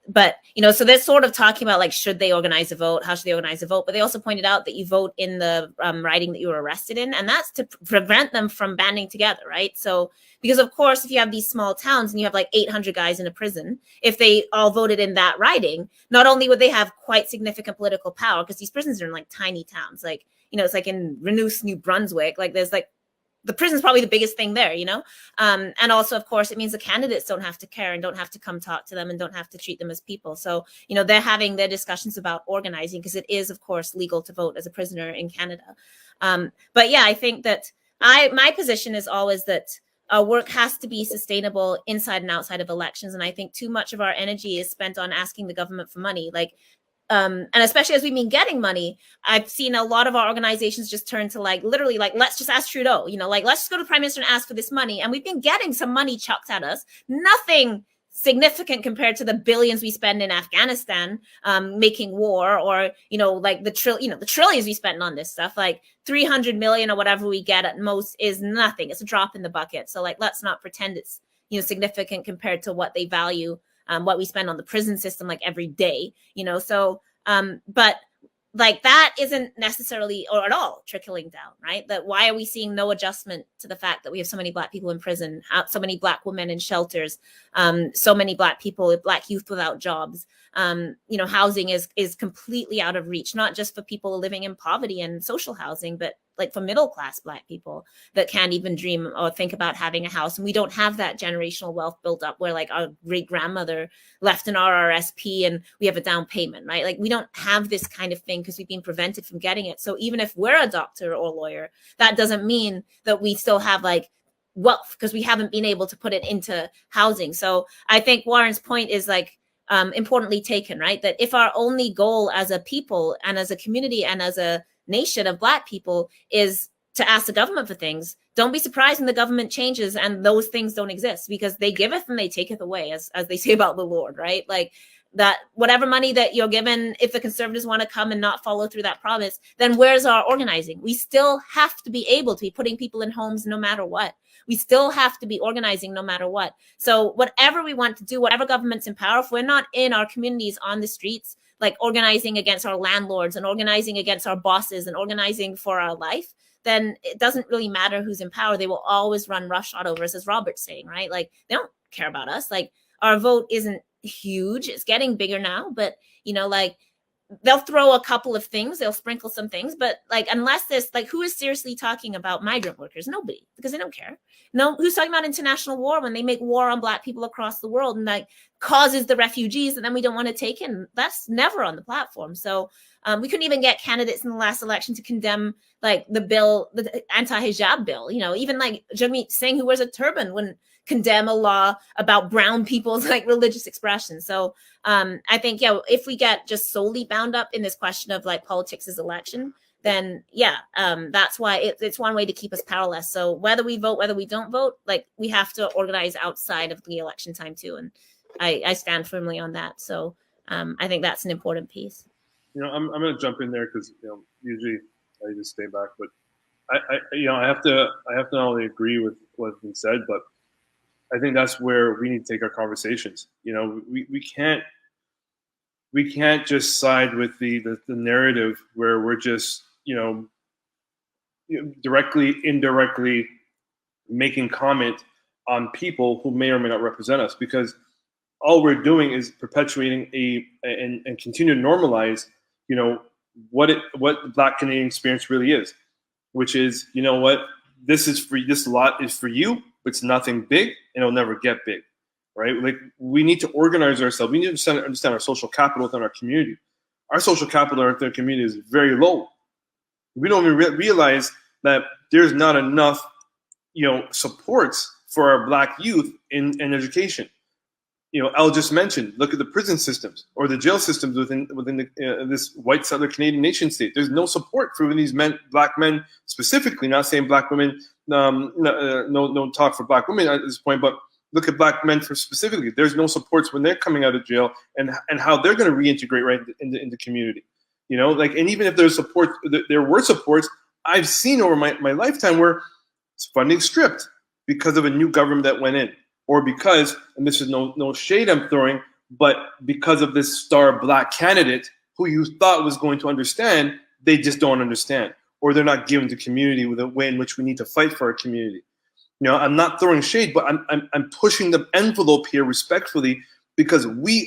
[SPEAKER 2] But, so they're sort of talking about like, should they organize a vote? How should they organize a vote? But they also pointed out that you vote in the riding that you were arrested in, and that's to prevent them from banding together, right? So, because of course, if you have these small towns and you have like 800 guys in a prison, if they all voted in that riding, not only would they have quite significant political power, because these prisons are in like tiny towns, like, it's like in Renouf, New Brunswick, like there's like, the prison's probably the biggest thing there, and also, of course, it means the candidates don't have to care and don't have to come talk to them and don't have to treat them as people. So, they're having their discussions about organizing, because it is, of course, legal to vote as a prisoner in Canada. But yeah, I think that my position is always that our work has to be sustainable inside and outside of elections. And I think too much of our energy is spent on asking the government for money. Like, and especially as we've been getting money, I've seen a lot of our organizations just turn to like, literally like, let's just ask Trudeau, like, let's just go to Prime Minister and ask for this money. And we've been getting some money chucked at us. Nothing significant compared to the billions we spend in Afghanistan, making war, or, like the trillions we spend on this stuff, like 300 million or whatever we get at most is nothing. It's a drop in the bucket. So like, let's not pretend it's, significant compared to what they value, what we spend on the prison system, like every day, so, but like that isn't necessarily or at all trickling down, right? That why are we seeing no adjustment to the fact that we have so many Black people in prison, so many Black women in shelters, so many Black people, Black youth without jobs? Housing is completely out of reach, not just for people living in poverty and social housing, but like for middle class Black people that can't even dream or think about having a house. And we don't have that generational wealth built up where like our great grandmother left an RRSP and we have a down payment, right? Like we don't have this kind of thing because we've been prevented from getting it. So even if we're a doctor or lawyer, that doesn't mean that we still have like wealth because we haven't been able to put it into housing. So I think Warren's point is like, importantly taken, right? That if our only goal as a people and as a community and as a nation of Black people is to ask the government for things, don't be surprised when the government changes and those things don't exist, because they giveth and they taketh away, as they say about the Lord, right? Like that whatever money that you're given, if the Conservatives want to come and not follow through that promise, then where's our organizing? We still have to be able to be putting people in homes no matter what. We still have to be organizing no matter what. So whatever we want to do, whatever government's in power, if we're not in our communities on the streets, like organizing against our landlords and organizing against our bosses and organizing for our life, then it doesn't really matter who's in power. They will always run roughshod over us, as Robert's saying, right? Like they don't care about us. Like our vote isn't huge. It's getting bigger now, but like they'll throw a couple of things, they'll sprinkle some things, but like unless there's like, who is seriously talking about migrant workers? Nobody, because they don't care. No, who's talking about international war when they make war on Black people across the world and like causes the refugees that then we don't want to take in? That's never on the platform. So we couldn't even get candidates in the last election to condemn like the bill, the anti-hijab bill. Even like Jagmeet Singh, who wears a turban, wouldn't condemn a law about brown people's like religious expression. So I think, if we get just solely bound up in this question of like politics is election, then that's why it's one way to keep us powerless. So whether we vote, whether we don't vote, like we have to organize outside of the election time too. And I stand firmly on that. So I think that's an important piece.
[SPEAKER 5] I'm going to jump in there because usually I just stay back, but I have to not only agree with what's been said, but I think that's where we need to take our conversations. We can't just side with the narrative where we're just directly, indirectly making comment on people who may or may not represent us, because all we're doing is perpetuating and continue to normalize what the Black Canadian experience really is, which is this lot is for you, but it's nothing big and it'll never get big, right? Like we need to organize ourselves. We need to understand our social capital within our community. Our social capital within our community is very low. We don't even realize that there's not enough, supports for our Black youth in education. Al just mentioned, look at the prison systems or the jail systems within this white Southern Canadian nation state. There's no support for these Black men specifically. Not saying Black women. No talk for Black women at this point, but look at Black men for specifically. There's no supports when they're coming out of jail and how they're going to reintegrate right in the community. And even if there's support, there were supports I've seen over my lifetime where funding stripped because of a new government that went in. Or because, and this is no shade I'm throwing, but because of this star Black candidate who you thought was going to understand, they just don't understand. Or they're not given to community with a way in which we need to fight for our community. I'm not throwing shade, but I'm pushing the envelope here respectfully, because we're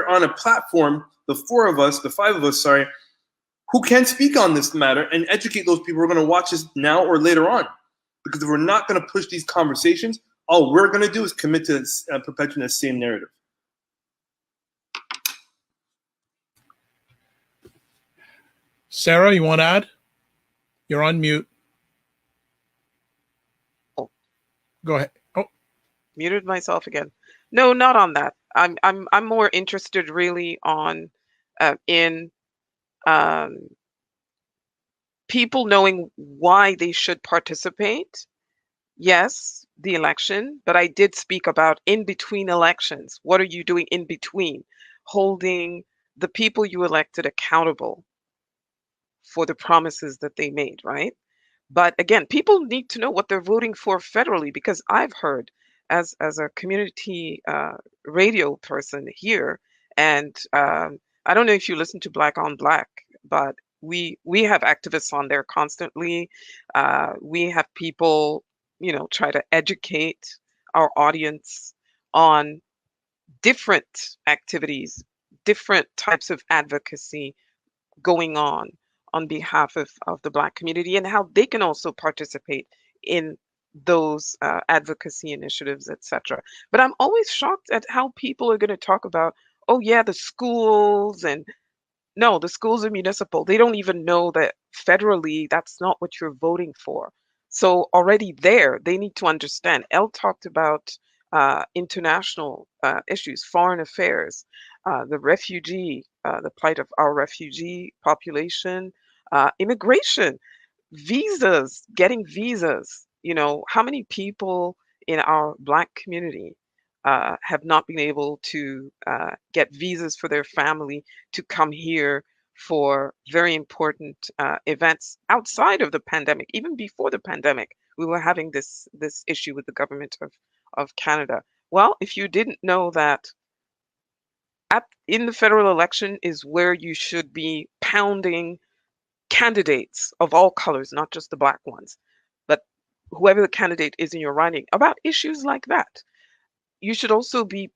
[SPEAKER 5] on a platform, the five of us, who can speak on this matter and educate those people who are going to watch this now or later on. Because if we're not going to push these conversations, all we're going to do is commit to perpetuating the same narrative.
[SPEAKER 1] Sarah, you want to add? You're on mute.
[SPEAKER 3] Oh.
[SPEAKER 1] Go ahead. Oh,
[SPEAKER 3] Muted myself again. No, not on that. I'm more interested really on in people knowing why they should participate. Yes, the election, but I did speak about in between elections. What are you doing in between? Holding the people you elected accountable for the promises that they made, right? But again, people need to know what they're voting for federally, because I've heard as a community radio person here, and I don't know if you listen to Black on Black, but we have activists on there constantly. We have people try to educate our audience on different activities, different types of advocacy going on behalf of the Black community, and how they can also participate in those advocacy initiatives, etc. But I'm always shocked at how people are going to talk about, oh yeah, the schools, and no, the schools are municipal. They don't even know that federally that's not what you're voting for. So already there, they need to understand. Elle talked about international issues, foreign affairs, the refugee, the plight of our refugee population, immigration, visas, getting visas. How many people in our Black community have not been able to get visas for their family to come here for very important events outside of the pandemic. Even before the pandemic, we were having this issue with the government of Canada. Well, if you didn't know that, in the federal election is where you should be pounding candidates of all colors, not just the Black ones, but whoever the candidate is in your riding, about issues like that. You should also be,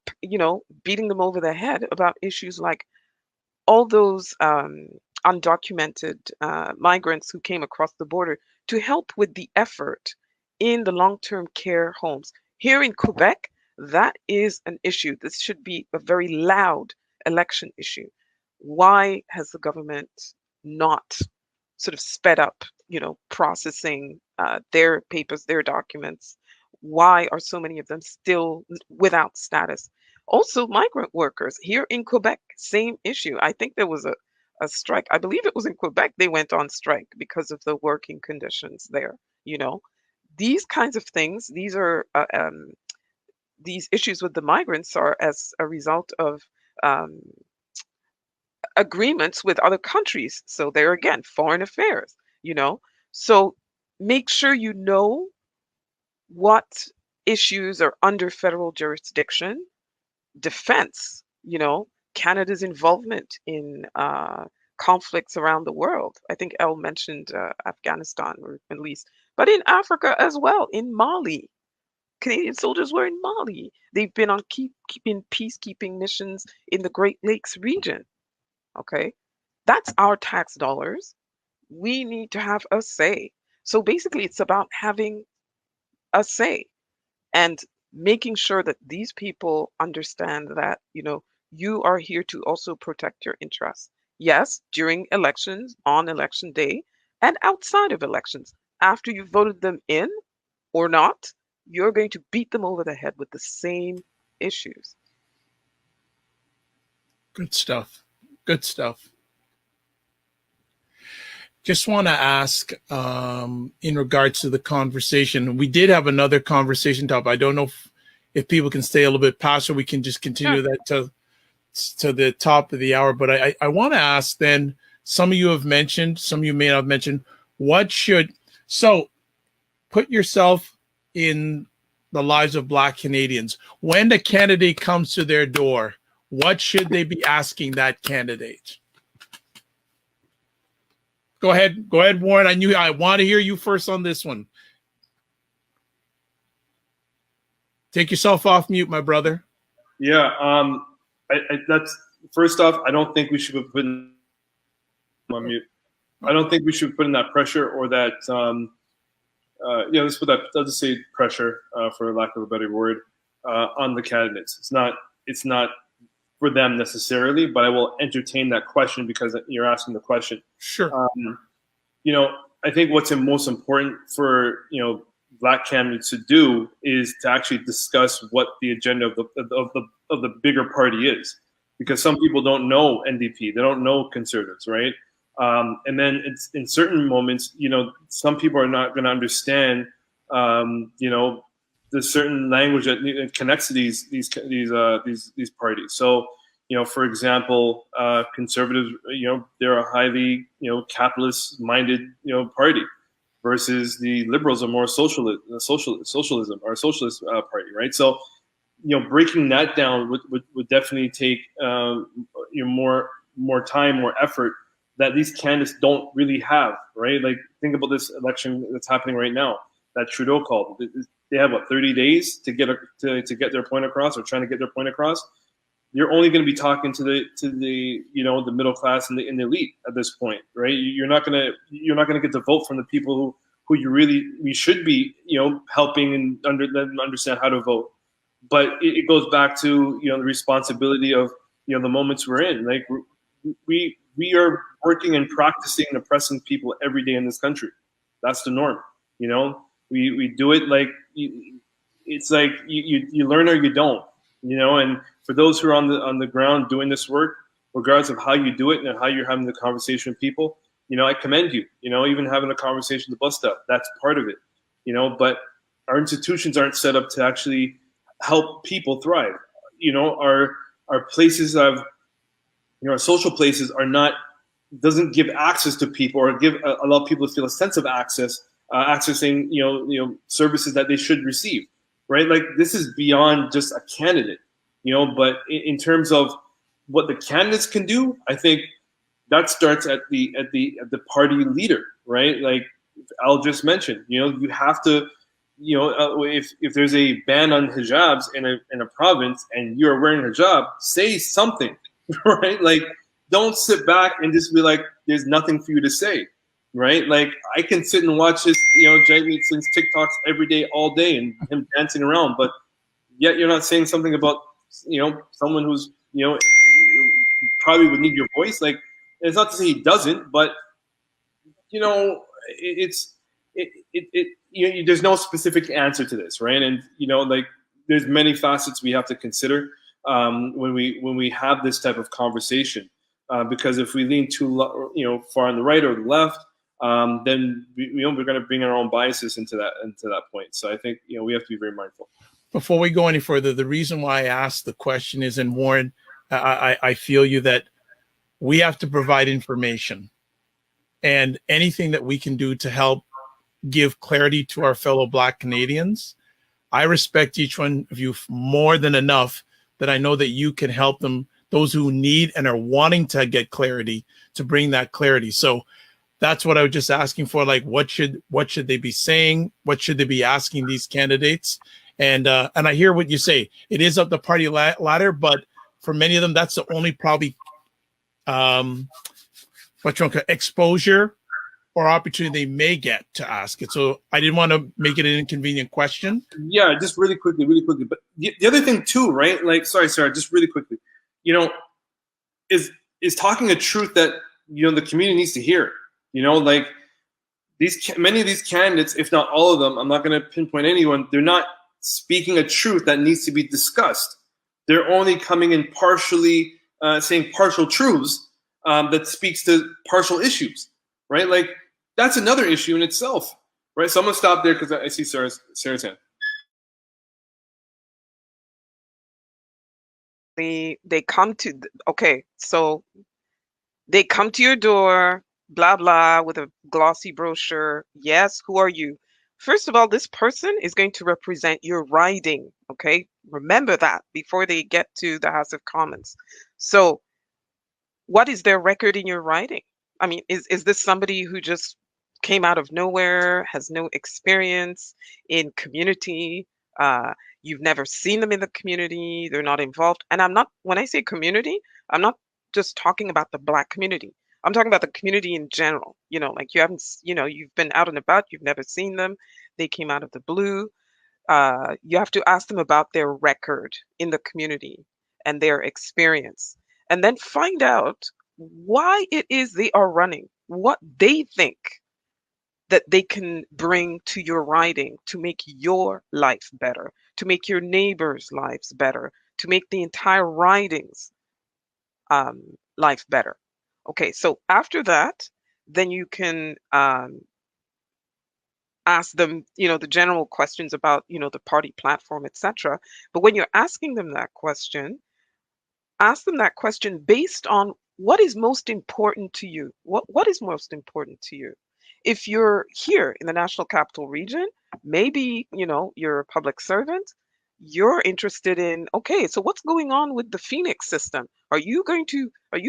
[SPEAKER 3] beating them over the head about issues like all those undocumented migrants who came across the border to help with the effort in the long-term care homes. Here in Quebec, that is an issue. This should be a very loud election issue. Why has the government not sort of sped up, processing their papers, their documents? Why are so many of them still without status? Also, migrant workers here in Quebec, same issue. I think there was a strike. I believe it was in Quebec they went on strike because of the working conditions there. These kinds of things, these are these issues with the migrants are as a result of agreements with other countries. So there again, foreign affairs, So make sure you know what issues are under federal jurisdiction. Defense, Canada's involvement in conflicts around the world. I think Elle mentioned Afghanistan or Middle East, but in Africa as well, in Mali. Canadian soldiers were in Mali. They've been on keeping peacekeeping missions in the Great Lakes region. Okay, that's our tax dollars. We need to have a say. So basically, it's about having a say and making sure that these people understand that, you are here to also protect your interests. Yes, during elections, on election day, and outside of elections. After you've voted them in or not, you're going to beat them over the head with the same issues.
[SPEAKER 1] Good stuff. Good stuff. Just want to ask, in regards to the conversation, we did have another conversation topic. I don't know if people can stay a little bit past, or we can just continue that to the top of the hour. But I want to ask then, some of you have mentioned, some of you may not have mentioned, so put yourself in the lives of Black Canadians. When the candidate comes to their door, what should they be asking that candidate? Go ahead, Warren. I want to hear you first on this one. Take yourself off mute, my brother.
[SPEAKER 5] Yeah, that's first off. I don't think we should be putting on mute. I don't think we should be putting that pressure or that. Let's put that. Let's just say pressure, for lack of a better word, on the candidates. It's not for them necessarily, but I will entertain that question because you're asking the question.
[SPEAKER 1] Sure.
[SPEAKER 5] I think what's most important for Black candidates to do is to actually discuss what the agenda of the bigger party is, because some people don't know NDP, they don't know Conservatives, right? And then it's in certain moments, some people are not going to understand, the certain language that connects to these parties. So, for example, Conservatives, they're a highly, capitalist-minded, party, versus the Liberals are more socialism or socialist party, right? So, breaking that down would definitely take more time, more effort that these candidates don't really have, right? Like, think about this election that's happening right now that Trudeau called. They have 30 days to get their point across, or trying to get their point across. You're only going to be talking to the the middle class and the elite at this point, right? You're not gonna get the vote from the people who we should be helping and understand how to vote. But it goes back to the responsibility of the moments we're in. Like, we are working and practicing and oppressing people every day in this country. That's the norm. We do it like it's like you learn or you don't. And for those who are on the ground doing this work, regardless of how you do it and how you're having the conversation with people, I commend you. Even having a conversation at the bus stop, that's part of it. But our institutions aren't set up to actually help people thrive. Our places of our social places doesn't give access to people, or allow people to feel a sense of accessing services that they should receive, right? Like, this is beyond just a candidate, but in terms of what the candidates can do, I think that starts at the party leader, right? Like Al just mentioned, you have to, if there's a ban on hijabs in a province and you're wearing a hijab, say something, right? Like, don't sit back and just be like, there's nothing for you to say, right? Like, I can sit and watch this, Jamie Sings TikToks every day, all day, and him dancing around, but yet you're not saying something about, someone who's, probably would need your voice. Like, it's not to say he doesn't, but, there's no specific answer to this, right? And, like, there's many facets we have to consider when we have this type of conversation. Because if we lean too far on the right or the left, then we're going to bring our own biases into that point. So I think we have to be very mindful.
[SPEAKER 1] Before we go any further, the reason why I asked the question is, and Warren, I feel you, that we have to provide information, and anything that we can do to help give clarity to our fellow Black Canadians. I respect each one of you more than enough that I know that you can help them, those who need and are wanting to get clarity, to bring that clarity. So that's what I was just asking for. Like, what should they be saying? What should they be asking these candidates? And I hear what you say. It is up the party ladder, but for many of them, that's the only probably exposure or opportunity they may get to ask it. So I didn't want to make it an inconvenient question.
[SPEAKER 5] Yeah, just really quickly. But the other thing too, right? Like, sorry, Sarah, just really quickly. Is talking a truth that the community needs to hear. Like, many of these candidates, if not all of them, I'm not going to pinpoint anyone, they're not speaking a truth that needs to be discussed. They're only coming in partially saying partial truths that speaks to partial issues, right? Like, that's another issue in itself, right? So I'm going to stop there because I see Sarah's hand.
[SPEAKER 3] They come to, okay, so they come to your door, blah, blah, with a glossy brochure. Yes, who are you? First of all, this person is going to represent your riding, okay? Remember that before they get to the House of Commons. So what is their record in your riding? I mean, is this somebody who just came out of nowhere, has no experience in community? You've never seen them in the community, they're not involved. And when I say community, I'm not just talking about the Black community. I'm talking about the community in general. Like you've been out and about, you've never seen them. They came out of the blue. You have to ask them about their record in the community and their experience, and then find out why it is they are running, what they think that they can bring to your riding to make your life better, to make your neighbors' lives better, to make the entire riding's life better. Okay, so after that, then you can ask them, the general questions about, the party platform, etc. But when you're asking them that question, ask them that question based on what is most important to you. What is most important to you? If you're here in the National Capital Region, maybe, you're a public servant, you're interested in, okay, so what's going on with the Phoenix system? Are you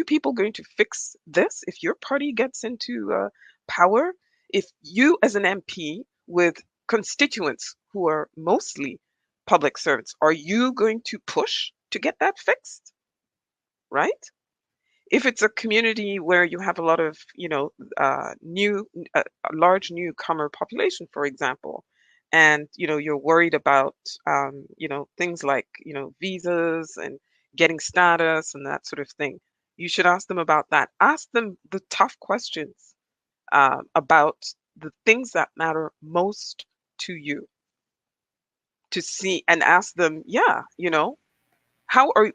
[SPEAKER 3] people going to fix this if your party gets into power? If you as an MP with constituents who are mostly public servants, are you going to push to get that fixed? Right? If it's a community where you have a lot of, a large newcomer population, for example, and, you're worried about, things like, visas and getting status and that sort of thing, you should ask them about that. Ask them the tough questions about the things that matter most to you, to see, and ask them,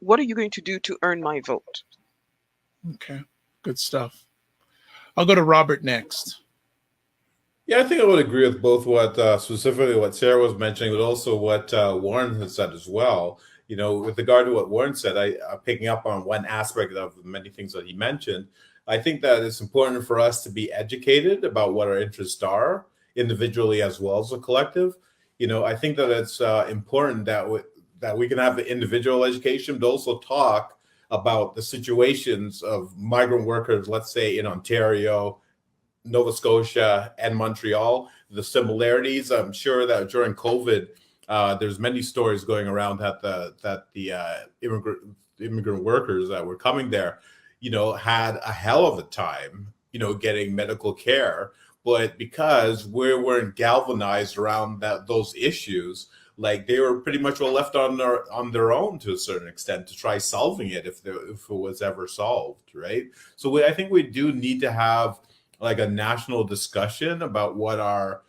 [SPEAKER 3] what are you going to do to earn my vote?
[SPEAKER 1] Okay, good stuff. I'll go to Robert next.
[SPEAKER 4] Yeah, I think I would agree with both specifically what Sarah was mentioning, but also what Warren has said as well. With regard to what Warren said, picking up on one aspect of many things that he mentioned, I think that it's important for us to be educated about what our interests are, individually as well as a collective. I think that it's important that we can have the individual education, but also talk about the situations of migrant workers, let's say in Ontario, Nova Scotia, and Montreal, the similarities. I'm sure that during COVID, there's many stories going around that the immigrant workers that were coming there, had a hell of a time, getting medical care. But because we weren't galvanized around those issues, like they were pretty much left on their own to a certain extent to try solving it if it was ever solved, right? So I think we do need to have like a national discussion about what our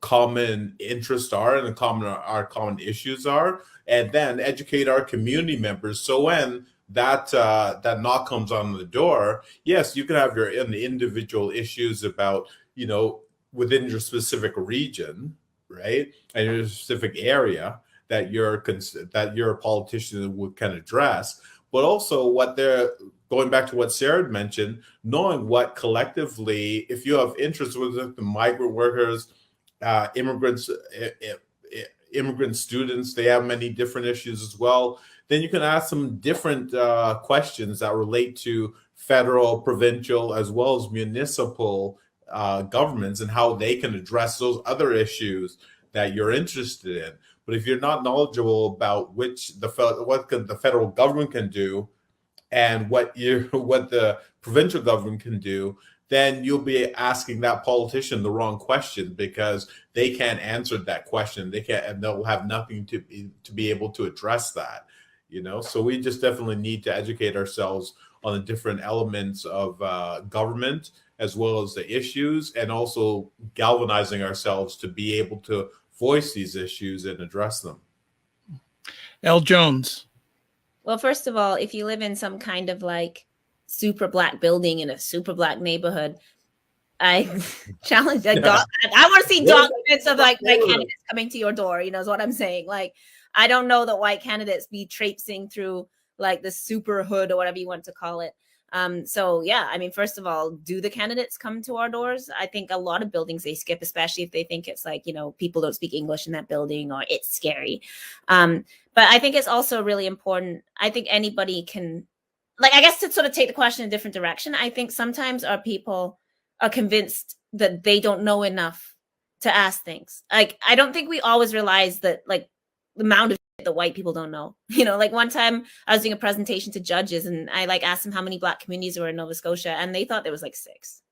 [SPEAKER 4] common interests are and our common issues are, and then educate our community members. So when that knock comes on the door, yes, you can have your individual issues about within your specific region, right, and your specific area that your politician can address, but also what they're going back to what Sarah had mentioned, knowing what collectively, if you have interest with the migrant workers, immigrant students, they have many different issues as well. Then you can ask some different questions that relate to federal, provincial, as well as municipal governments and how they can address those other issues that you're interested in. But if you're not knowledgeable about what the federal government can do and what the provincial government can do, then you'll be asking that politician the wrong question because they can't answer that question. They can't, and they'll have nothing to be able to address that. So we just definitely need to educate ourselves on the different elements of government as well as the issues, and also galvanizing ourselves to be able to voice these issues and address them.
[SPEAKER 1] L. Jones.
[SPEAKER 2] Well, first of all, if you live in some kind of like super black building in a super black neighborhood, I challenge that. I want to see documents of like white candidates coming to your door. You know, is what I'm saying. Like, I don't know that white candidates be traipsing through like the super hood or whatever you want to call it. So yeah, I mean, first of all, do the candidates come to our doors? I think a lot of buildings they skip, especially if they think it's like, you know, people don't speak English in that building or it's scary. But I think it's also really important. I think anybody can, like, I guess to sort of take the question in a different direction. I think sometimes our people are convinced that they don't know enough to ask things. Like, I don't think we always realize that, like, the amount of that white people don't know. You know, like one time I was doing a presentation to judges and I like asked them how many black communities were in Nova Scotia and they thought there was like 6.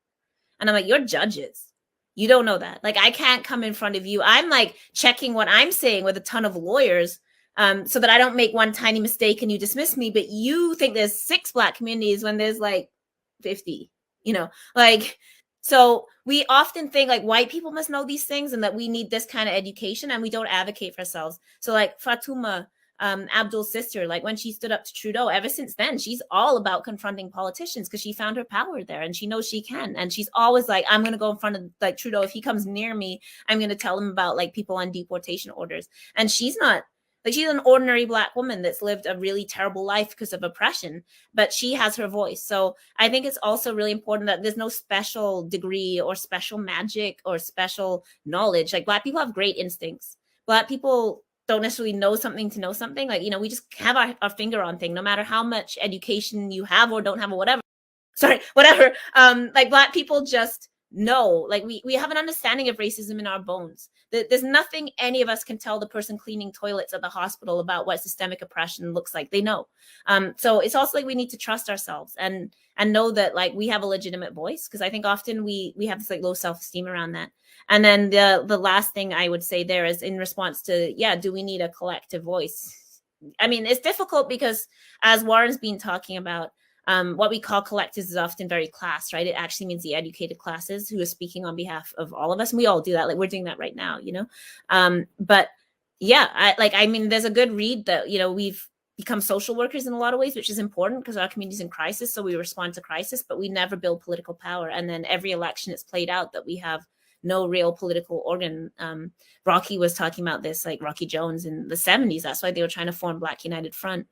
[SPEAKER 2] And I'm like, you're judges. You don't know that. Like, I can't come in front of you. I'm like checking what I'm saying with a ton of lawyers so that I don't make one tiny mistake and you dismiss me. But you think there's 6 black communities when there's like 50, you know, like, so we often think like white people must know these things and that we need this kind of education and we don't advocate for ourselves. So like Fatuma Abdul's sister, like when she stood up to Trudeau, ever since then, she's all about confronting politicians because she found her power there and she knows she can. And she's always like, I'm going to go in front of like Trudeau. If he comes near me, I'm going to tell him about like people on deportation orders. And she's not like, she's an ordinary black woman that's lived a really terrible life because of oppression, but she has her voice. So I think it's also really important that there's no special degree or special magic or special knowledge. Like black people have great instincts. Black people don't necessarily know something to know something. Like, you know, we just have our finger on thing, no matter how much education you have or don't have or whatever. Whatever. Like black people just know, like we have an understanding of racism in our bones. There's nothing any of us can tell the person cleaning toilets at the hospital about what systemic oppression looks like. They know. So it's also like we need to trust ourselves and know that like we have a legitimate voice, because I think often we have this like low self-esteem around that. And then the last thing I would say there is in response to, yeah, do we need a collective voice? I mean, it's difficult because as Warren's been talking about, what we call collectives is often very class, right? It actually means the educated classes who are speaking on behalf of all of us. And we all do that. Like we're doing that right now, you know? But yeah, I mean, there's a good read that, you know, we've become social workers in a lot of ways, which is important because our community's in crisis. So we respond to crisis, but we never build political power. And then every election it's played out that we have no real political organ. Rocky was talking about this, like Rocky Jones in the 70s. That's why they were trying to form Black United Front,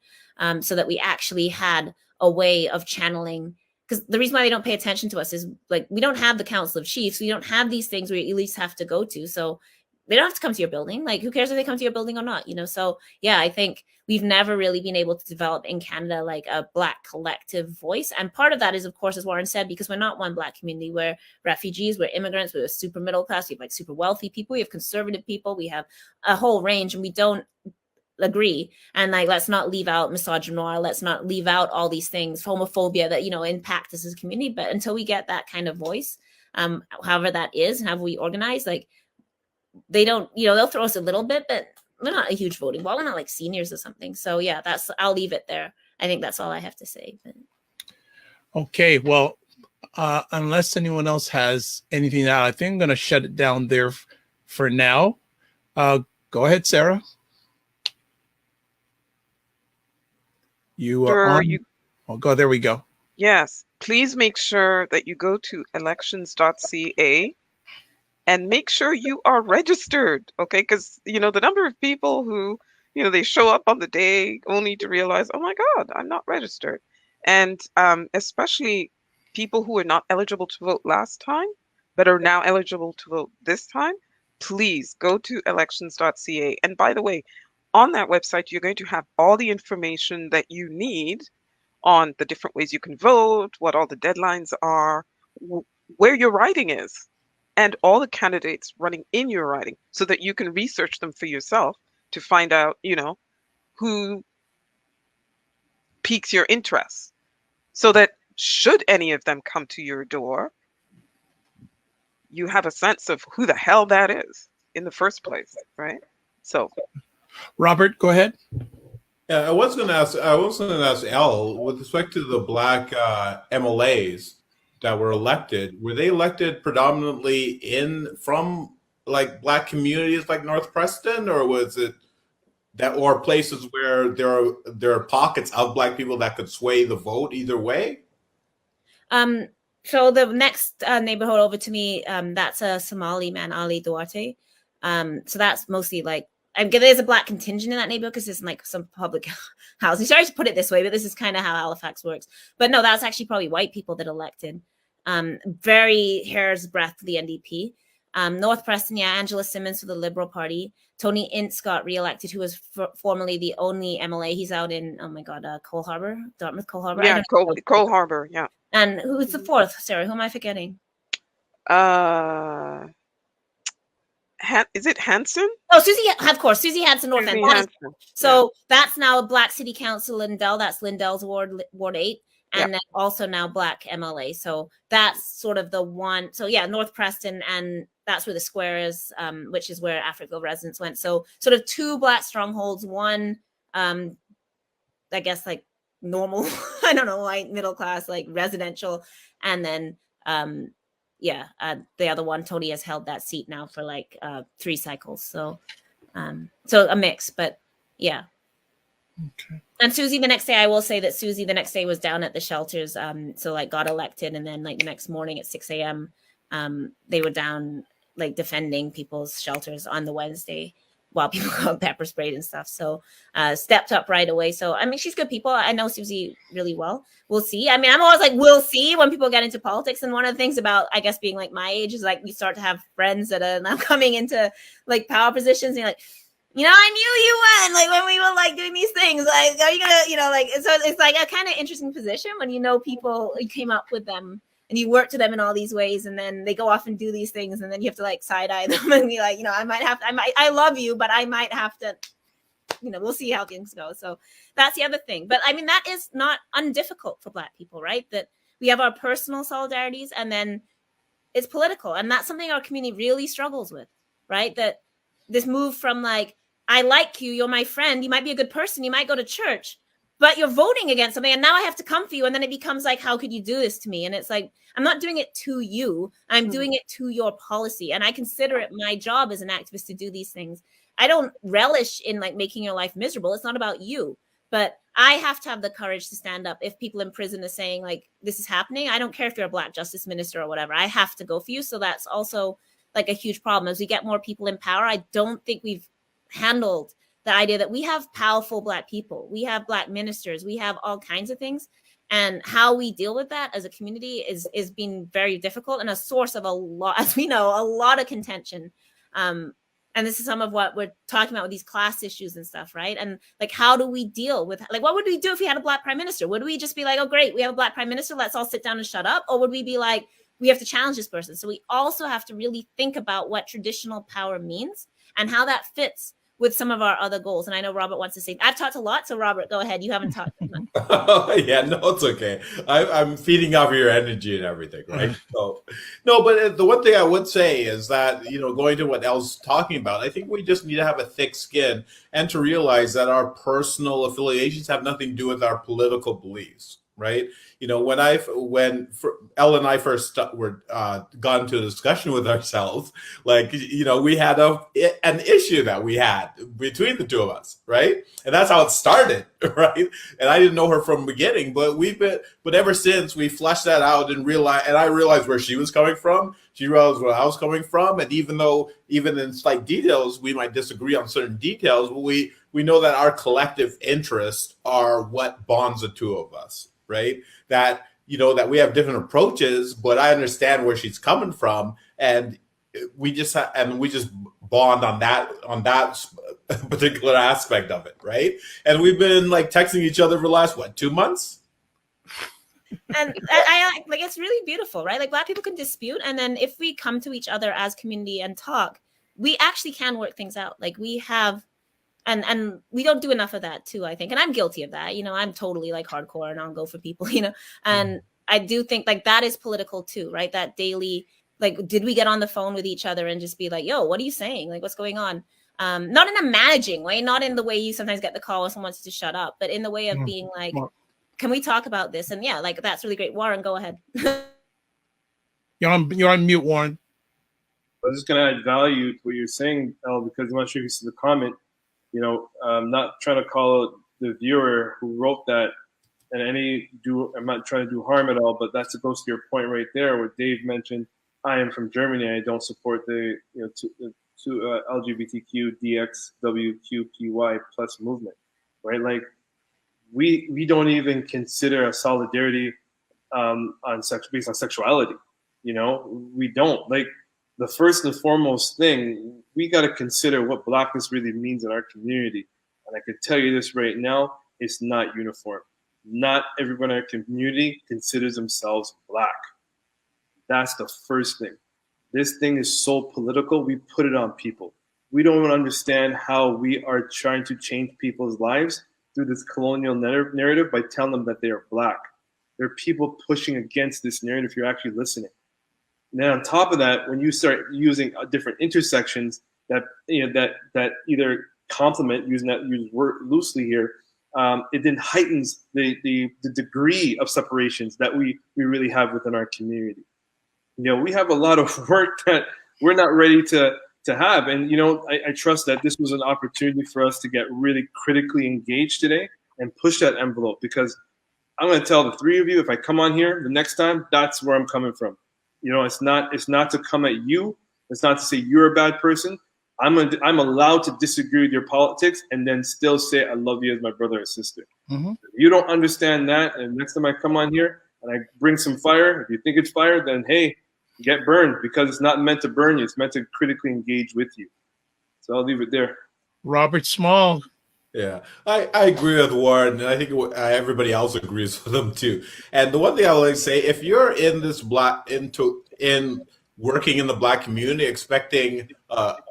[SPEAKER 2] so that we actually had a way of channeling. Because the reason why they don't pay attention to us is like we don't have the Council of Chiefs. We don't have these things where you at least have to go to. So they don't have to come to your building. Like who cares if they come to your building or not, you know? So yeah, I think we've never really been able to develop in Canada like a Black collective voice. And part of that is, of course, as Warren said, because we're not one Black community. We're refugees, we're immigrants, we're super middle class, we have like super wealthy people, we have conservative people, we have a whole range, and we don't agree. And like, let's not leave out misogynoir, let's not leave out all these things, homophobia that, you know, impact us as a community. But until we get that kind of voice, however that is, and how we organize, like they don't, you know, they'll throw us a little bit, but we're not a huge voting bloc. We're not like seniors or something. So yeah, I'll leave it there. I think that's all I have to say. But.
[SPEAKER 1] Okay, well, unless anyone else has anything to add, I think I'm going to shut it down there for now. Go ahead, Sarah. You are on. Oh, go. There we go.
[SPEAKER 3] Yes. Please make sure that you go to elections.ca and make sure you are registered. Okay. Because, you know, the number of people who, you know, they show up on the day only to realize, oh my God, I'm not registered. And especially people who are not eligible to vote last time, but are now eligible to vote this time, please go to elections.ca. And by the way, on that website, you're going to have all the information that you need on the different ways you can vote, what all the deadlines are, where your riding is, and all the candidates running in your riding so that you can research them for yourself to find out, you know, who piques your interest. So that should any of them come to your door, you have a sense of who the hell that is in the first place, right? So.
[SPEAKER 1] Robert, go ahead.
[SPEAKER 4] Yeah, I was going to ask Al with respect to the Black MLAs. that were elected, were they elected predominantly from like Black communities like North Preston, or was it that, or places where there are pockets of Black people that could sway the vote either way?
[SPEAKER 2] So the next neighborhood over to me, that's a Somali man, Ali Duarte. So that's mostly like, there's a Black contingent in that neighborhood because there's like some public housing. Sorry to put it this way, but this is kind of how Halifax works. But no, that's actually probably white people that elected. Very hair's breadth to the NDP. North Preston, yeah, Angela Simmons for the Liberal Party. Tony Ince got reelected, who was formerly the only MLA. He's out in, oh my God, Cole Harbour, Dartmouth, Cole Harbour.
[SPEAKER 3] Yeah, Cole Harbour, yeah.
[SPEAKER 2] And who's the fourth, Sarah? Who am I forgetting?
[SPEAKER 3] Is it Hanson?
[SPEAKER 2] Oh, Susie, of course, Susie Hanson, North End. So that's now a Black City Council, Lindell. That's Lindell's Ward 8. And then also now Black MLA. So that's sort of the one. So yeah, North Preston, and that's where the square is, which is where Africville residents went. So sort of two Black strongholds, one, I guess like normal, I don't know, like middle class, like residential. And then, the other one, Tony has held that seat now for like 3 cycles. So, so a mix, but yeah.
[SPEAKER 1] Okay.
[SPEAKER 2] And Susie, the next day, I will say that Susie, the next day was down at the shelters. So like got elected, and then like the next morning at 6 a.m., they were down like defending people's shelters on the Wednesday while people got pepper sprayed and stuff. So stepped up right away. So I mean, she's good people. I know Susie really well. We'll see. I mean, I'm always like, we'll see when people get into politics. And one of the things about, I guess, being like my age is like you start to have friends that are now coming into like power positions, and you're like, you know, I knew you when, like when we were like doing these things, like, are you gonna, you know, like, so it's like a kind of interesting position when you know people, you came up with them and you work to them in all these ways, and then they go off and do these things, and then you have to like side eye them and be like, you know, I love you, but I might have to, you know, we'll see how things go. So that's the other thing. But I mean, that is not undifficult for Black people, right? That we have our personal solidarities, and then it's political, and that's something our community really struggles with, right? That this move from like, I like you, you're my friend, you might be a good person, you might go to church, but you're voting against something, and now I have to come for you. And then it becomes like, how could you do this to me? And it's like, I'm not doing it to you, I'm doing it to your policy. And I consider it my job as an activist to do these things. I don't relish in like making your life miserable. It's not about you, but I have to have the courage to stand up. If people in prison are saying like, this is happening, I don't care if you're a Black justice minister or whatever, I have to go for you. So that's also like a huge problem. As we get more people in power, I don't think we've handled the idea that we have powerful Black people, we have Black ministers, we have all kinds of things, and how we deal with that as a community is being very difficult and a source of a lot, as we know, a lot of contention. And this is some of what we're talking about with these class issues and stuff, right? And like, how do we deal with, like, what would we do if we had a Black prime minister? Would we just be like, oh great, we have a Black prime minister, let's all sit down and shut up? Or would we be like, we have to challenge this person? So we also have to really think about what traditional power means and how that fits with some of our other goals. And I know Robert wants to say, I've talked a lot, so Robert, go ahead. You haven't talked much.
[SPEAKER 4] Yeah, no, it's okay. I'm feeding off your energy and everything, right? So, no, but the one thing I would say is that, you know, going to what Elle's talking about, I think we just need to have a thick skin and to realize that our personal affiliations have nothing to do with our political beliefs, right? You know, when Elle and I first got into a discussion with ourselves, like, you know, we had an issue that we had between the two of us, right? And that's how it started, right? And I didn't know her from the beginning, but ever since we fleshed that out and I realized where she was coming from, she realized where I was coming from, and even in slight details we might disagree on certain details, but we know that our collective interests are what bonds the two of us, right? That, you know, that we have different approaches, but I understand where she's coming from, and we just bond on that particular aspect of it, right? And we've been like texting each other for the last 2 months.
[SPEAKER 2] And I like, it's really beautiful, right? Like, Black people can dispute, and then if we come to each other as community and talk, we actually can work things out. Like, we have. And we don't do enough of that too, I think. And I'm guilty of that. You know, I'm totally like hardcore and I'll go for people, you know. And I do think like that is political too, right? That daily, like, did we get on the phone with each other and just be like, yo, what are you saying? Like, what's going on? Not in a managing way, not in the way you sometimes get the call when someone wants to shut up, but in the way of being like, can we talk about this? And yeah, like, that's really great. Warren, go ahead.
[SPEAKER 1] You're on mute, Warren.
[SPEAKER 5] I was just going to add value to what you're saying, El, because I'm not sure if you see the comment. I'm not trying to call out the viewer who wrote that, and I'm not trying to do harm at all, but that goes to your point right there, where Dave mentioned, I am from Germany. I don't support the LGBTQ DXWQPY plus movement, right? Like we don't even consider a solidarity based on sexuality. We don't. Like, the first and foremost thing, we got to consider what Blackness really means in our community. And I can tell you this right now, it's not uniform. Not everyone in our community considers themselves Black. That's the first thing. This thing is so political, we put it on people. We don't even understand how we are trying to change people's lives through this colonial narrative by telling them that they are Black. There are people pushing against this narrative if you're actually listening. And then on top of that, when you start using different intersections that either complement, use word loosely here, it then heightens the degree of separations that we really have within our community. We have a lot of work that we're not ready to have. And, I trust that this was an opportunity for us to get really critically engaged today and push that envelope, because I'm going to tell the three of you, if I come on here the next time, that's where I'm coming from. It's not to come at you. It's not to say you're a bad person. I'm allowed to disagree with your politics and then still say I love you as my brother or sister.
[SPEAKER 1] Mm-hmm.
[SPEAKER 5] If you don't understand that, and next time I come on here and I bring some fire, if you think it's fire, then hey, get burned, because it's not meant to burn you. It's meant to critically engage with you. So I'll leave it there.
[SPEAKER 1] Robert Small.
[SPEAKER 4] Yeah, I agree with Warren, and I think everybody else agrees with him too. And the one thing I would like to say, if you're in this working in the Black community, expecting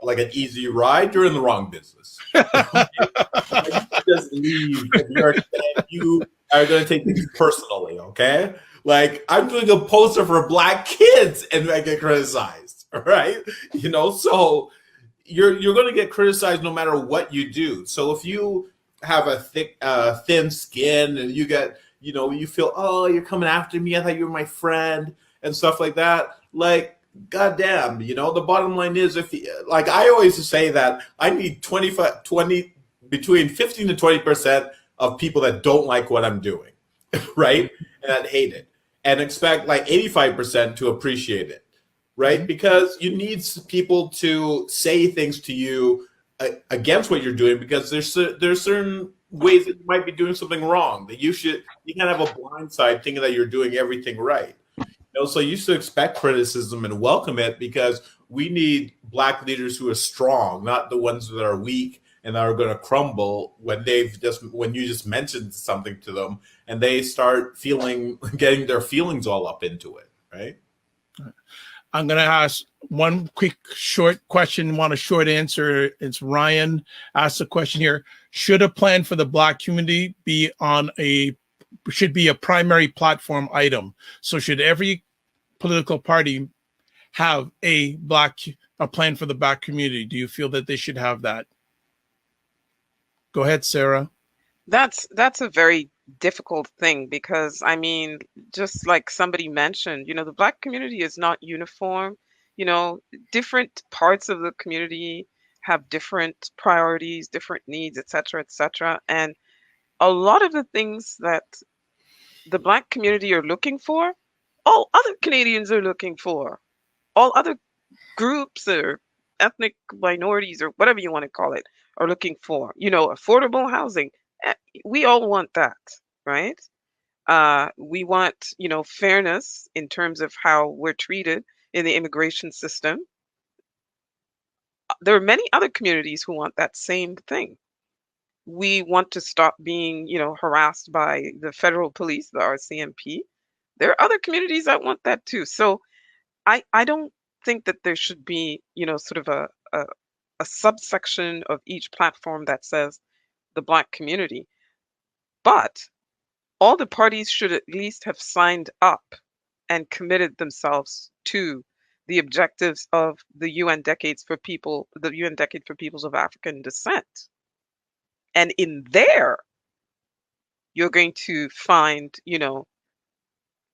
[SPEAKER 4] like an easy ride, you're in the wrong business. Just leave if you are going to take things personally. Okay, like I'm doing a poster for Black kids and I get criticized. Right? So. You're going to get criticized no matter what you do. So if you have a thin skin and you get, you feel, oh, you're coming after me, I thought you were my friend and stuff like that. Like, goddamn, the bottom line is, like I always say that I need between 15 to 20% of people that don't like what I'm doing, right? And that hate it, and expect like 85% to appreciate it. Right? Because you need people to say things to you against what you're doing, because there's certain ways that you might be doing something wrong, that you can't have a blind side thinking that you're doing everything right. So you should expect criticism and welcome it, because we need Black leaders who are strong, not the ones that are weak and that are going to crumble when you just mentioned something to them and they start getting their feelings all up into it, right?
[SPEAKER 1] I'm going to ask one quick short question, want a short answer. It's Ryan asked the question here. Should a plan for the Black community should be a primary platform item? So should every political party have a plan for the Black community? Do you feel that they should have that? Go ahead, Sarah.
[SPEAKER 3] That's a very difficult thing, because just like somebody mentioned, the Black community is not uniform. Different parts of the community have different priorities, different needs, etc., etc. And a lot of the things that the Black community are looking for, all other Canadians are looking for. All other groups or ethnic minorities or whatever you want to call it are looking for. Affordable housing. We all want that, right? We want, fairness in terms of how we're treated in the immigration system. There are many other communities who want that same thing. We want to stop being, harassed by the federal police, the RCMP. There are other communities that want that too. So I don't think that there should be, sort of a subsection of each platform that says the Black community. But all the parties should at least have signed up and committed themselves to the objectives of the UN Decade for Peoples of African Descent. And in there, you're going to find,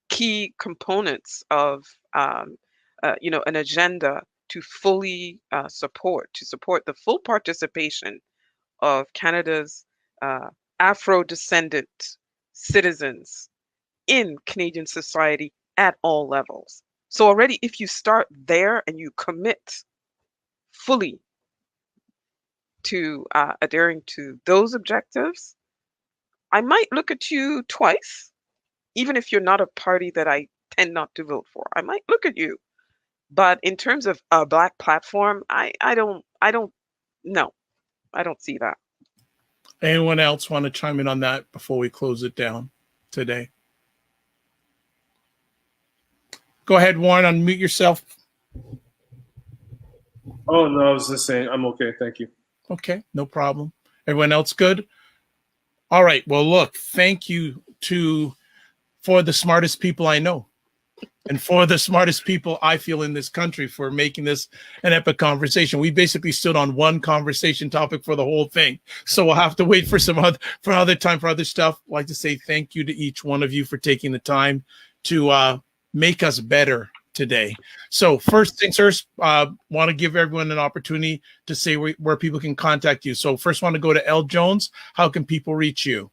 [SPEAKER 3] key components of an agenda to fully support the full participation of Canada's Afro-descendant citizens in Canadian society at all levels. So already, if you start there and you commit fully to adhering to those objectives, I might look at you twice, even if you're not a party that I tend not to vote for. I might look at you. But in terms of a Black platform, I don't no, I don't see that.
[SPEAKER 1] Anyone else want to chime in on that before we close it down today? Go ahead, Warren, unmute yourself.
[SPEAKER 5] Oh, no, I was just saying I'm okay. Thank you.
[SPEAKER 1] Okay, no problem. Everyone else good? All right. Well, look, thank you for the smartest people I know and for the smartest people I feel in this country for making this an epic conversation. We basically stood on one conversation topic for the whole thing. So we'll have to wait for other time for other stuff. I'd like to say thank you to each one of you for taking the time to make us better today. So first things first, want to give everyone an opportunity to say where people can contact you. So first want to go to L. Jones. How can people reach you?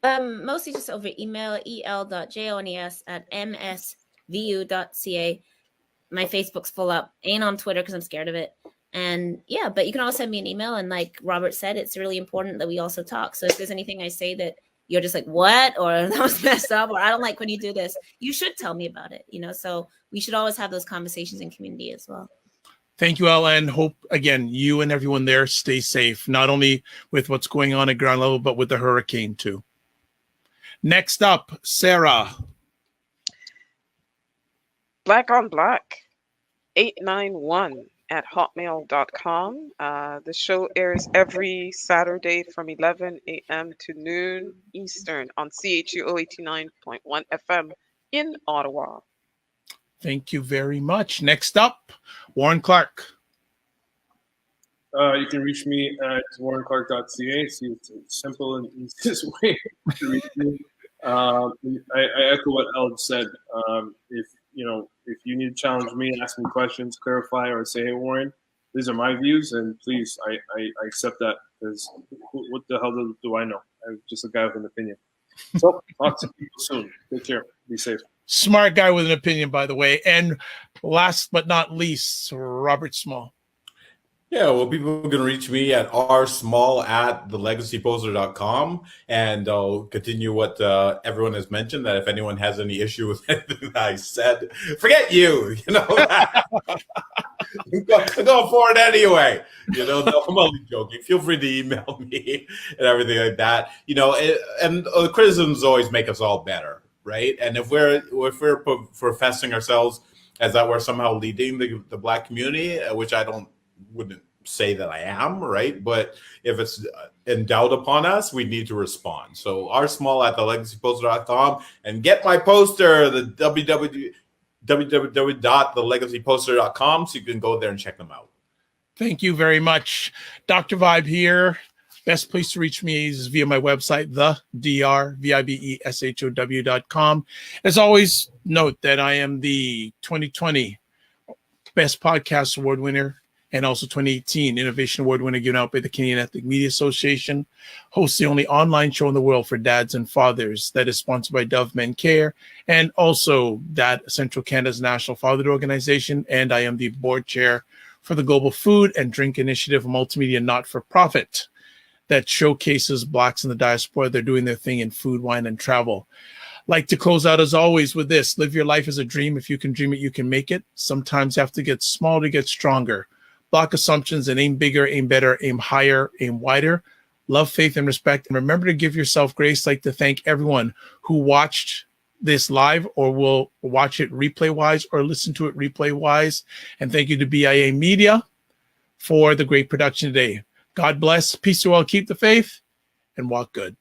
[SPEAKER 2] Mostly just over email, el.jones@msvu.ca. My Facebook's full up. Ain't on Twitter because I'm scared of it. And yeah, but you can also send me an email. And like Robert said, it's really important that we also talk. So if there's anything I say that you're just like, what? Or that was messed up, or I don't like when you do this, you should tell me about it, so we should always have those conversations in community as well.
[SPEAKER 1] Thank you, Ella, and hope, again, you and everyone there stay safe, not only with what's going on at ground level, but with the hurricane too. Next up, Sarah.
[SPEAKER 3] Black on Black 891 at hotmail.com. The show airs every Saturday from 11 a.m. to noon Eastern on CHUO 89.1 FM in Ottawa.
[SPEAKER 1] Thank you very much. Next up, Warren Clarke.
[SPEAKER 5] You can reach me at warrenclarke.ca. See, it's a simple and easiest way to reach me. I echo what El said. If you need to challenge me, ask me questions, clarify, or say, hey, Warren, these are my views, and please, I accept that, because what the hell do I know? I'm just a guy with an opinion. So, talk to people soon. Take care. Be safe.
[SPEAKER 1] Smart guy with an opinion, by the way. And last but not least, Robert Small.
[SPEAKER 4] Yeah, well, people can reach me at rsmall@thelegacyposter.com, and I'll continue what everyone has mentioned, that if anyone has any issue with anything that I said, forget you, go for it anyway. No, I'm only joking. Feel free to email me and everything like that. And criticisms always make us all better, right? And if we're professing ourselves as that we're somehow leading the Black community, which I wouldn't say that I am, right? But if it's in doubt upon us, we need to respond. So rsmall@thelegacyposter.com, and get my poster, the www.thelegacyposter.com, so you can go there and check them out.
[SPEAKER 1] Thank you very much. Dr. Vibe here. Best place to reach me is via my website, thedrvibeshow.com. As always, note that I am the 2020 Best Podcast Award winner, and also 2018 Innovation Award winner given out by the Canadian Ethnic Media Association. Hosts the only online show in the world for dads and fathers that is sponsored by Dove Men Care, and also Central Canada's National Fatherhood Organization. And I am the board chair for the Global Food and Drink Initiative, a multimedia not-for-profit that showcases Blacks in the diaspora. They're doing their thing in food, wine, and travel. Like to close out as always with this: live your life as a dream. If you can dream it, you can make it. Sometimes you have to get small to get stronger. Block assumptions and aim bigger, aim better, aim higher, aim wider. Love, faith, and respect. And remember to give yourself grace. I'd like to thank everyone who watched this live or will watch it replay-wise or listen to it replay-wise. And thank you to BIA Media for the great production today. God bless. Peace to all. Keep the faith and walk good.